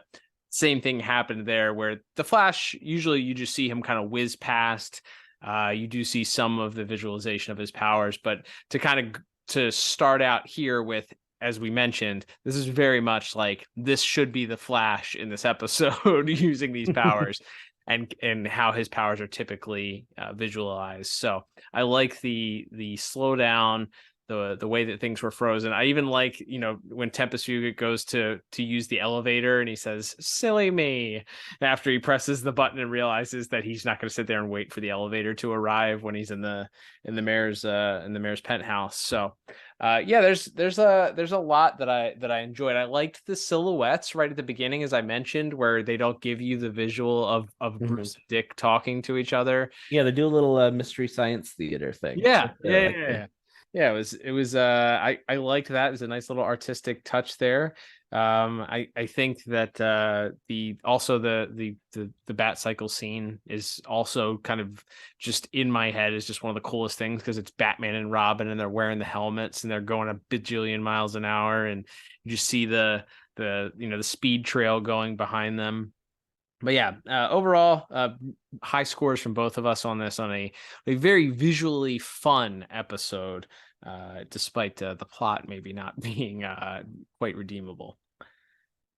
same thing happened there, where the Flash, usually you just see him kind of whiz past. You do see some of the visualization of his powers, but to start out here with, as we mentioned, this is very much like this should be the Flash in this episode using these powers and how his powers are typically visualized. So I like the slowdown, the way that things were frozen. I even like, when Tempest Fugit goes to use the elevator and he says, "Silly me," after he presses the button and realizes that he's not going to sit there and wait for the elevator to arrive when he's in the mayor's penthouse. So there's a lot that I enjoyed. I liked the silhouettes right at the beginning, as I mentioned, where they don't give you the visual of Bruce and Dick talking to each other. Yeah, they do a little mystery science theater thing. Yeah, it was I liked that. It was a nice little artistic touch there. I think that the bat cycle scene is also kind of just in my head is just one of the coolest things, because it's Batman and Robin and they're wearing the helmets and they're going a bajillion miles an hour, and you just see the speed trail going behind them. But yeah, overall, high scores from both of us on this, on a very visually fun episode, despite the plot maybe not being quite redeemable.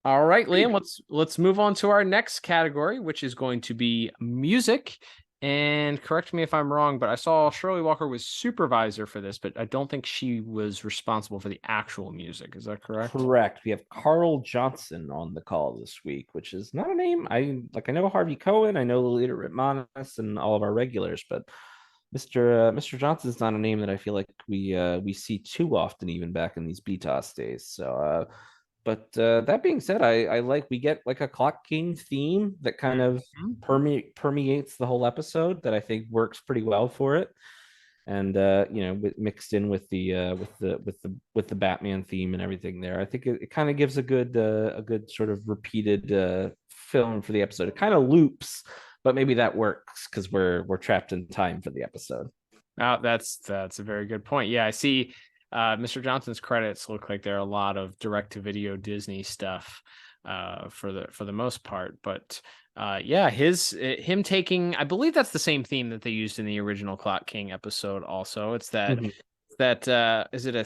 All right, Liam, let's move on to our next category, which is going to be music. And correct me if I'm wrong, but I saw Shirley Walker was supervisor for this, but I don't think she was responsible for the actual music. Is that correct? Correct. We have Carl Johnson on the call this week, which is not a name. I know Harvey Cohen, I know Lolita Ritmanis, and all of our regulars, but Mr. Johnson's not a name that I feel like we see too often, even back in these BTOS days. So but that being said, I like, we get like a Clock King theme that kind of permeates the whole episode, that I think works pretty well for it. And mixed in with the Batman theme and everything there, I think it kind of gives a good sort of repeated film for the episode. It kind of loops, but maybe that works because we're trapped in time for the episode. Oh, that's a very good point. Yeah, I see. Mr. Johnson's credits look like there are a lot of direct-to-video Disney stuff for the most part, but him taking, I believe that's the same theme that they used in the original Clock King episode. Also, it's that is it a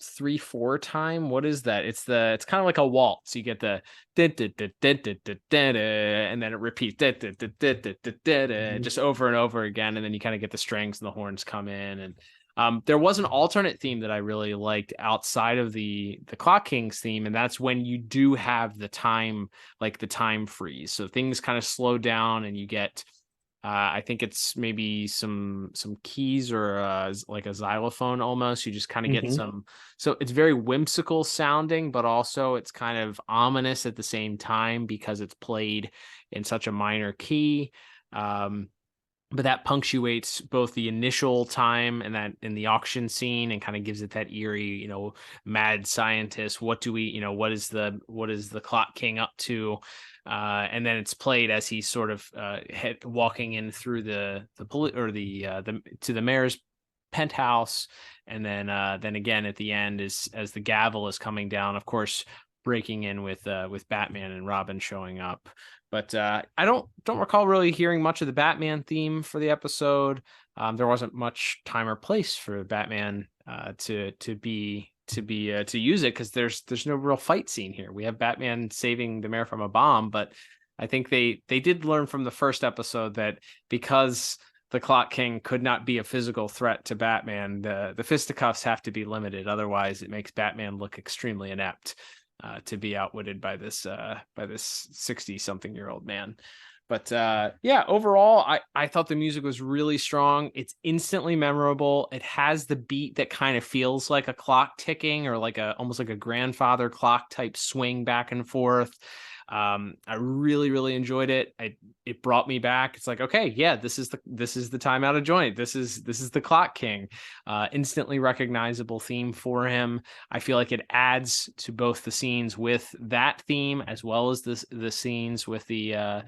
3/4 time? What is that? It's kind of like a waltz. You get the and then it repeats just over and over again, and then you kind of get the strings and the horns come in. And there was an alternate theme that I really liked outside of the Clock King's theme, and that's when you do have the time freeze. So things kind of slow down, and you get, I think it's maybe some keys or like a xylophone almost. You just kind of get some. So it's very whimsical sounding, but also it's kind of ominous at the same time because it's played in such a minor key. but that punctuates both the initial time and that in the auction scene, and kind of gives it that eerie, mad scientist. What is the Clock King up to? And then it's played as he's sort of walking in through to the mayor's penthouse, and then again at the end as the gavel is coming down, of course, breaking in with Batman and Robin showing up. But I don't recall really hearing much of the Batman theme for the episode. There wasn't much time or place for Batman to use it, because there's no real fight scene here. We have Batman saving the mayor from a bomb, but I think they did learn from the first episode that because the Clock King could not be a physical threat to Batman, the fisticuffs have to be limited. Otherwise, it makes Batman look extremely inept to be outwitted by this 60-something-year-old man. But overall, I thought the music was really strong. It's instantly memorable. It has the beat that kind of feels like a clock ticking, or like almost like a grandfather clock type swing back and forth. I really, really enjoyed it. It brought me back. It's like, okay, yeah, this is the time out of joint. This is the Clock King. Instantly recognizable theme for him. I feel like it adds to both the scenes with that theme as well as the scenes with the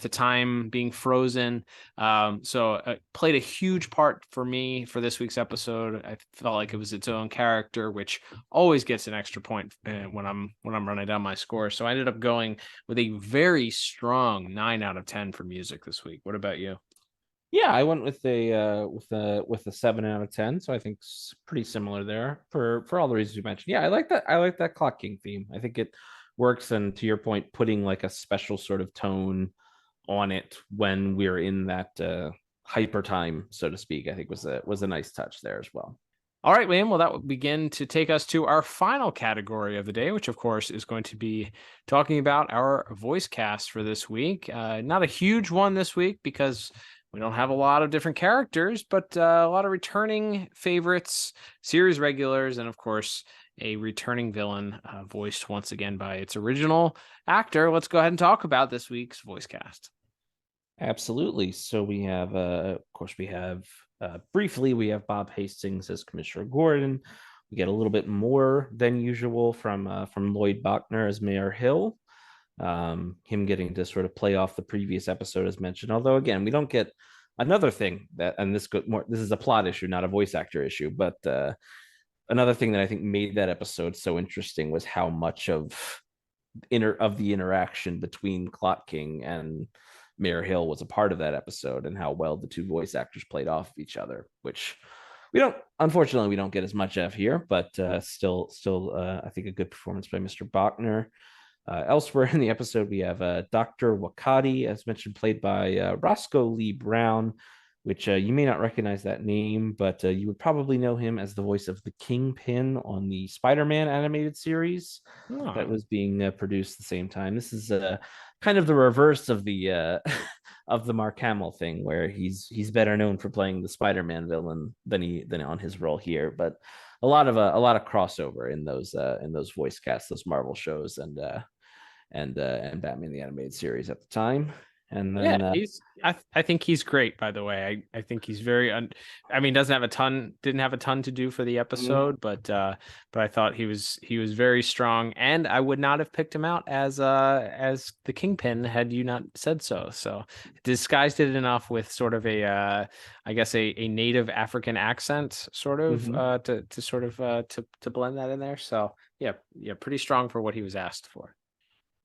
time being frozen. So it played a huge part for me for this week's episode. I felt like it was its own character, which always gets an extra point when I'm running down my score. So I ended up going with a very strong 9 out of 10 for music this week. What about you? Yeah, I went with a 7 out of 10. So I think it's pretty similar there for all the reasons you mentioned. Yeah, I like that Clock King theme. I think it works, and to your point, putting like a special sort of tone on it when we're in that hyper time, so to speak, I think was a nice touch there as well. All right, Liam. Well, that will begin to take us to our final category of the day, which of course is going to be talking about our voice cast for this week. Not a huge one this week because we don't have a lot of different characters, but a lot of returning favorites, series regulars, and of course a returning villain voiced once again by its original actor. Let's go ahead and talk about this week's voice cast. Absolutely. So we have, briefly, we have Bob Hastings as Commissioner Gordon. We get a little bit more than usual from Lloyd Bachner as Mayor Hill. Him getting to sort of play off the previous episode as mentioned. Although again, we don't get another thing this is a plot issue, not a voice actor issue, but another thing that I think made that episode so interesting was how much of the interaction between Clock King and Mayor Hill was a part of that episode, and how well the two voice actors played off each other, which unfortunately we don't get as much of here, but still I think a good performance by Mr. Bachner. Elsewhere in the episode, we have Dr. Wakati, as mentioned, played by Roscoe Lee Brown, which you may not recognize that name, but you would probably know him as the voice of the Kingpin on the Spider-Man animated series that was being produced at the same time. This is kind of the reverse of the of the Mark Hamill thing, where he's better known for playing the Spider-Man villain than on his role here. But a lot of crossover in those voice casts, those Marvel shows, and Batman the Animated Series at the time. And then I think he's great, by the way. I think he's very didn't have a ton to do for the episode, but I thought he was very strong, and I would not have picked him out as the Kingpin had you not said so. So disguised it enough with sort of a native African accent, sort of to blend that in there. So yeah, pretty strong for what he was asked for.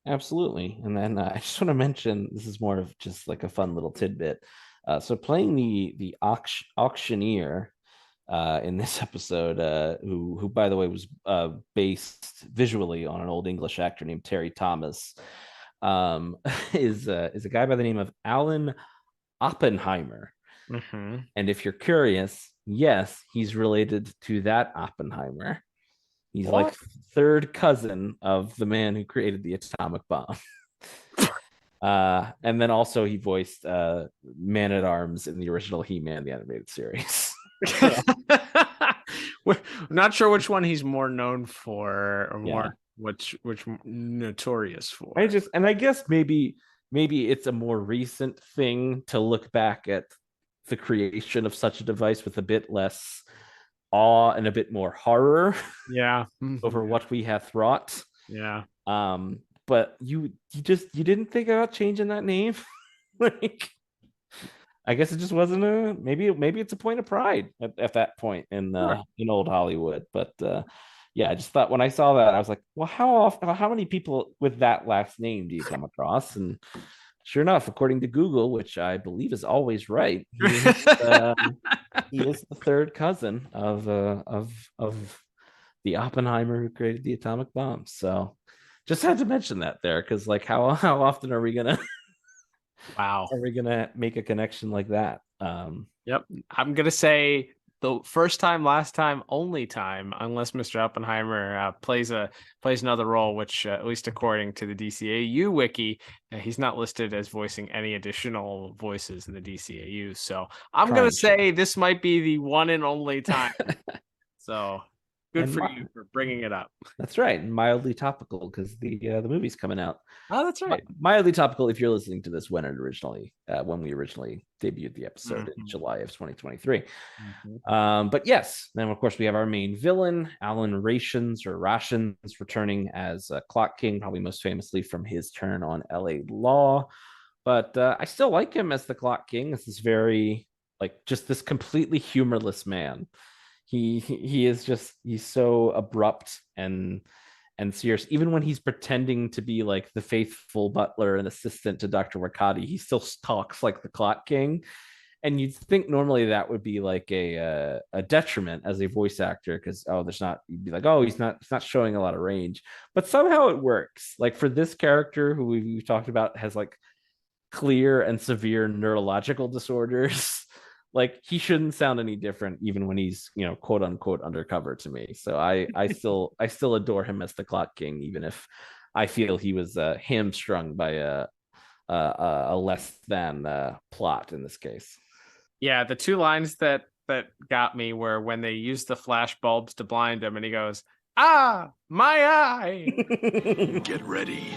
Absolutely. And then I just want to mention, this is more of just like a fun little tidbit. So playing the auctioneer in this episode, who by the way was based visually on an old English actor named Terry Thomas, is a guy by the name of Alan Oppenheimer. Mm-hmm. And if you're curious, yes, he's related to that Oppenheimer. He's like third cousin of the man who created the atomic bomb. And then also he voiced Man-at-Arms in the original He-Man the Animated Series. We're not sure which one he's more known for, or more which notorious for. I guess maybe it's a more recent thing to look back at the creation of such a device with a bit less awe and a bit more horror Yeah. over what we have wrought. Yeah. But you didn't think about changing that name. Like, I guess it just wasn't maybe it's a point of pride at that point in old Hollywood. But yeah, I just thought when I saw that, I was like, well, how many people with that last name do you come across? And sure enough, according to Google, which I believe is always right, he is the third cousin of the Oppenheimer who created the atomic bomb. So just had to mention that there, because like how often are we gonna make a connection like that? Yep. I'm gonna say the first time, last time, only time, unless Mr. Oppenheimer plays another role, which at least according to the DCAU wiki, he's not listed as voicing any additional voices in the DCAU. So I'm gonna say this might be the one and only time. So good for you for bringing it up. That's right. Mildly topical because the movie's coming out. Oh, that's right. Mildly topical if you're listening to this when we originally debuted the episode in July of 2023. But yes, then of course we have our main villain, Alan Rations returning as Clock King, probably most famously from his turn on LA Law. But I still like him as the Clock King. It's this very just this completely humorless man. He's so abrupt and serious. Even when he's pretending to be like the faithful butler and assistant to Dr. Wakati, he still talks like the Clock King. And you'd think normally that would be like a detriment as a voice actor, because you'd be like, oh, he's not showing a lot of range. But somehow it works. Like for this character who we've talked about has like clear and severe neurological disorders. Like he shouldn't sound any different even when he's quote unquote undercover to me. So I still adore him as the Clock King, even if I feel he was hamstrung by a less than plot in this case. Yeah, the two lines that got me were when they used the flash bulbs to blind him and he goes, "Ah, my eye." Get ready.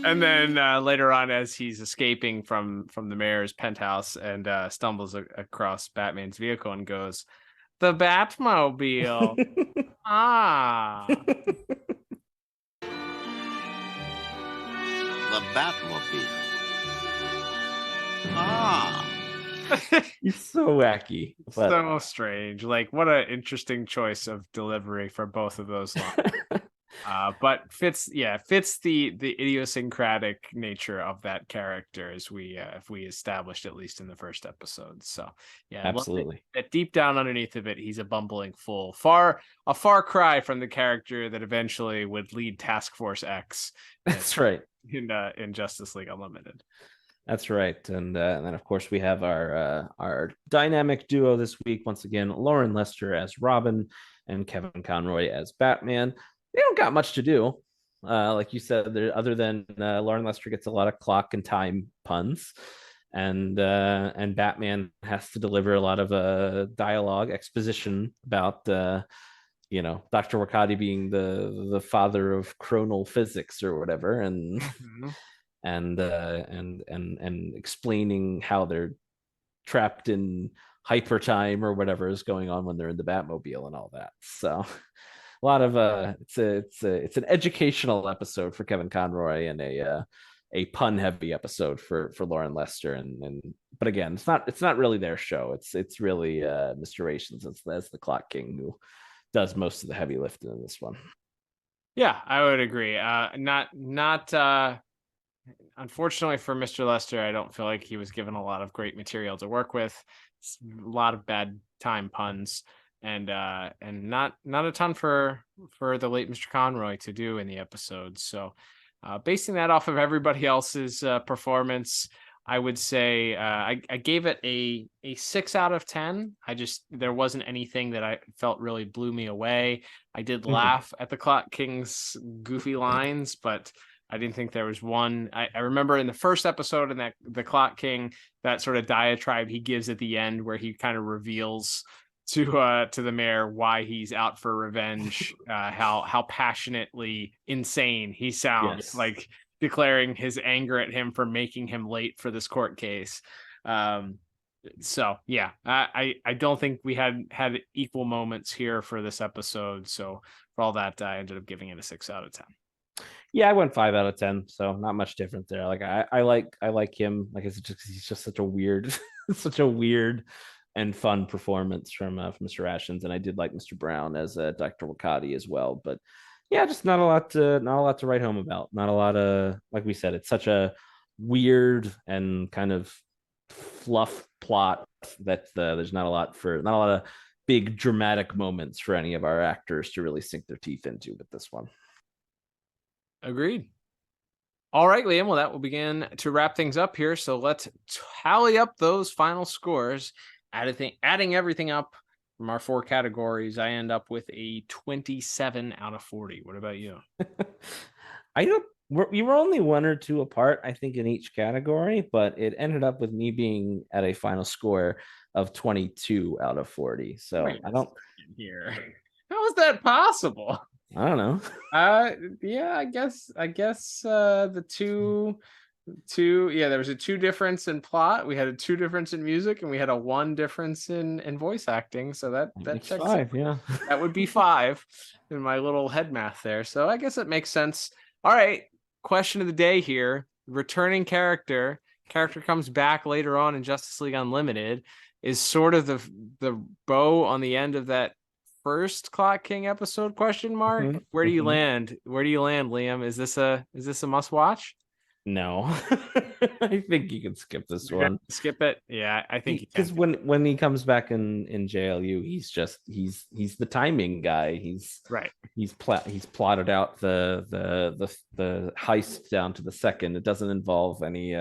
And then later on, as he's escaping from the mayor's penthouse and stumbles across Batman's vehicle and goes, "The Batmobile." Ah. The Batmobile. Ah. He's so wacky. So strange. Like, what an interesting choice of delivery for both of those lines. But fits the idiosyncratic nature of that character as if we established at least in the first episode. So yeah, absolutely. That deep down underneath of it, he's a bumbling fool. A far cry from the character that eventually would lead Task Force X. That's right. In Justice League Unlimited. That's right. And then of course we have our dynamic duo this week once again, Lauren Lester as Robin and Kevin Conroy as Batman. They don't got much to do. Like you said, other than Lauren Lester gets a lot of clock and time puns, and Batman has to deliver a lot of dialogue exposition about Dr. Wakati being the father of chronal physics or whatever, and and explaining how they're trapped in hyper time or whatever is going on when they're in the Batmobile and all that. So a lot of it's an educational episode for Kevin Conroy and a pun heavy episode for Lauren Lester, but again, it's not really their show. It's really Mr. Rations as the Clock King who does most of the heavy lifting in this one. Yeah, I would agree. Not unfortunately for Mr. Lester, I don't feel like he was given a lot of great material to work with. It's a lot of bad time puns. And not a ton for the late Mr. Conroy to do in the episode. So basing that off of everybody else's performance, I would say I gave it a 6 out of 10. There wasn't anything that I felt really blew me away. I did laugh at the Clock King's goofy lines, but I didn't think there was one. I remember in the first episode in that the Clock King, that sort of diatribe he gives at the end where he kind of reveals to the mayor why he's out for revenge, how passionately insane he sounds. Yes. Like declaring his anger at him for making him late for this court case. So yeah, I don't think we had equal moments here for this episode. So for all that, I ended up giving it a 6 out of 10. Yeah, I went 5 out of 10, so not much different there. Like I like him. Like it's just he's just such a weird, such a weird and fun performance from Mr. Ashens, and I did like Mr. Brown as Dr. Wakati as well. But yeah, just not a lot to write home about. Not a lot of, like we said, it's such a weird and kind of fluff plot that there's not a lot of big dramatic moments for any of our actors to really sink their teeth into with this one. Agreed. All right, Liam. Well, that will begin to wrap things up here. So let's tally up those final scores. Adding everything up from our 4 categories, I end up with a 27 out of 40. What about you? We were only 1 or 2 apart, I think, in each category, but it ended up with me being at a final score of 22 out of 40. So I don't here. How is that possible? I don't know. Yeah, I guess the two, there was a 2 difference in plot. We had a 2 difference in music, and we had a 1 difference in voice acting. So that checks 5, yeah. That would be 5 in my little head math there. So I guess it makes sense. All right. Question of the day here. Returning character comes back later on in Justice League Unlimited, is sort of the bow on the end of that first Clock King episode, question mark. Mm-hmm. Where do you land, Liam? Is this a must watch? No. I think you can skip this one. Skip it. Yeah, I think because when he comes back in JLU, he's the timing guy. He's plotted out the heist down to the second. It doesn't involve any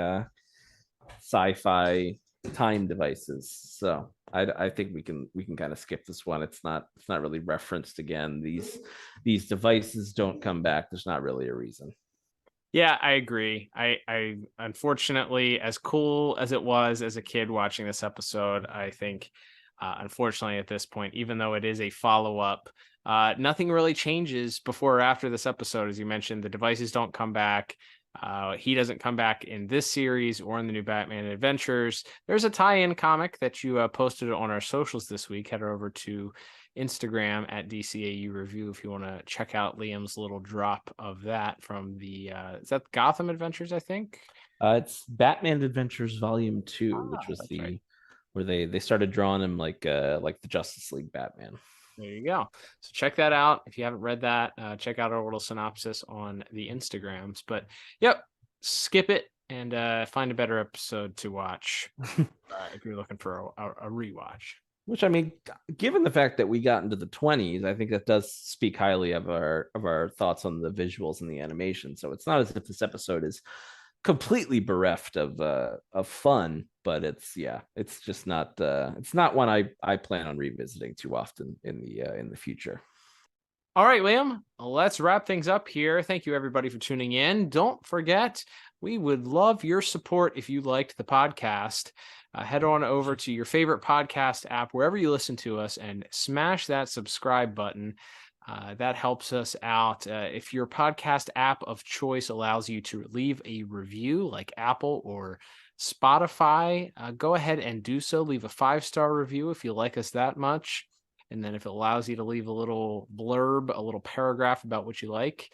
sci-fi time devices. So I think we can kind of skip this one. It's not really referenced again. These devices don't come back. There's not really a reason. Yeah, I agree. I unfortunately, as cool as it was as a kid watching this episode, I think unfortunately at this point, even though it is a follow-up, nothing really changes before or after this episode. As you mentioned, the devices don't come back. He doesn't come back in this series or in the new Batman Adventures. There's a tie-in comic that you posted on our socials this week. Head over to Instagram at DCAU Review if you want to check out Liam's little drop of that from the is that Gotham Adventures, I think? It's Batman Adventures Volume 2, which was where they started drawing him like the Justice League Batman. There you go. So check that out. If you haven't read that, check out our little synopsis on the Instagrams. But yep, skip it and find a better episode to watch if you're looking for a rewatch. Which, I mean, given the fact that we got into the 20s, I think that does speak highly of our thoughts on the visuals and the animation. So it's not as if this episode is completely bereft of fun, but it's just not it's not one I plan on revisiting too often in the future. All right, Liam, let's wrap things up here. Thank you everybody for tuning in. Don't forget, we would love your support if you liked the podcast. Head on over to your favorite podcast app, wherever you listen to us, and smash that subscribe button. That helps us out. If your podcast app of choice allows you to leave a review like Apple or Spotify, go ahead and do so. Leave a 5-star review if you like us that much. And then if it allows you to leave a little blurb, a little paragraph about what you like,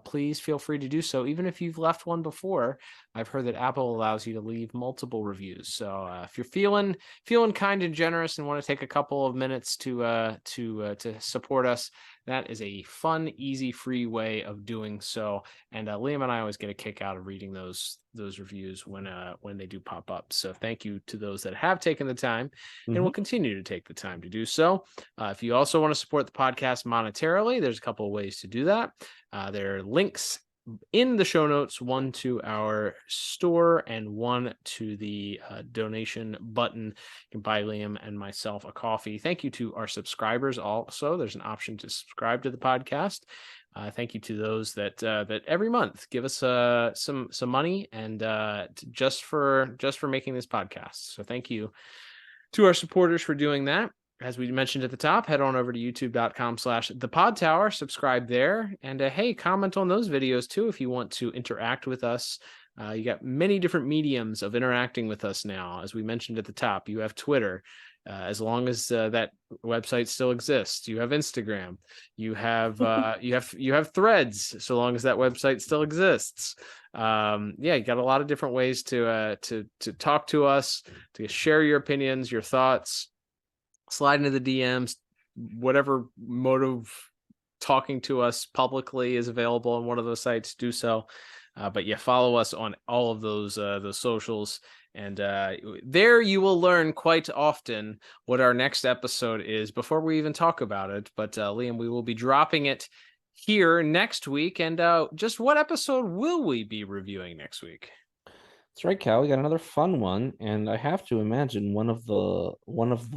please feel free to do so. Even if you've left one before, I've heard that Apple allows you to leave multiple reviews. So if you're feeling kind and generous and want to take a couple of minutes to support us, that is a fun, easy, free way of doing so. And Liam and I always get a kick out of reading those reviews when they do pop up. So thank you to those that have taken the time and will continue to take the time to do so. If you also want to support the podcast monetarily, there's a couple of ways to do that. There are links in the show notes, one to our store and one to the donation button. You can buy Liam and myself a coffee. Thank you to our subscribers also. There's an option to subscribe to the podcast. Thank you to those that every month give us some money and just for making this podcast. So thank you to our supporters for doing that. as we mentioned at the top, head on over to youtube.com/thepodtower, subscribe there, and hey, comment on those videos too if you want to interact with us. You got many different mediums of interacting with us now. As we mentioned at the top, you have Twitter, as long as that website still exists. You have Instagram. You have you have Threads, so long as that website still exists. You got a lot of different ways to talk to us, to share your opinions, your thoughts, slide into the DMs, whatever mode of talking to us publicly is available on one of those sites. Do so. But follow us on all of those socials, and there you will learn quite often what our next episode is before we even talk about it. But Liam, we will be dropping it here next week, and just what episode will we be reviewing next week? That's right, Cal. We got another fun one, and I have to imagine one of the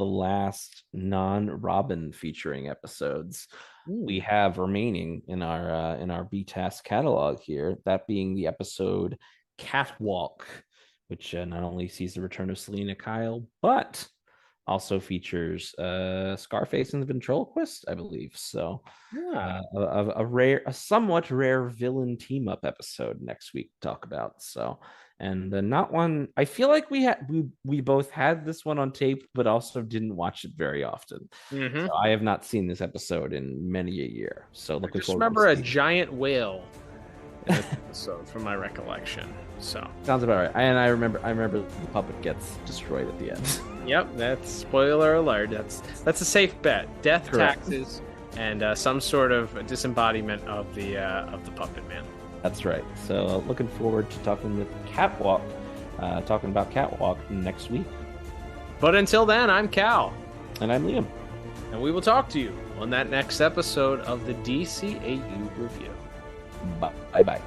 last non-Robin featuring episodes we have remaining in our BTAS catalog here. That being the episode Catwalk, which not only sees the return of Selena Kyle, but also features Scarface and the Ventriloquist, I believe. So, a somewhat rare villain team up episode next week to talk about. So, and not one. I feel like we both had this one on tape, but also didn't watch it very often. So I have not seen this episode in many a year. So looking just forward. Remember a giant whale in this episode, from my recollection. So sounds about right. And I remember the puppet gets destroyed at the end. Yep, that's spoiler alert. That's a safe bet. Death, correct. Taxes, and some sort of disembodiment of the puppet man. That's right. So looking forward to talking about Catwalk next week. But until then, I'm Cal. And I'm Liam. And we will talk to you on that next episode of the DCAU review. Bye-bye.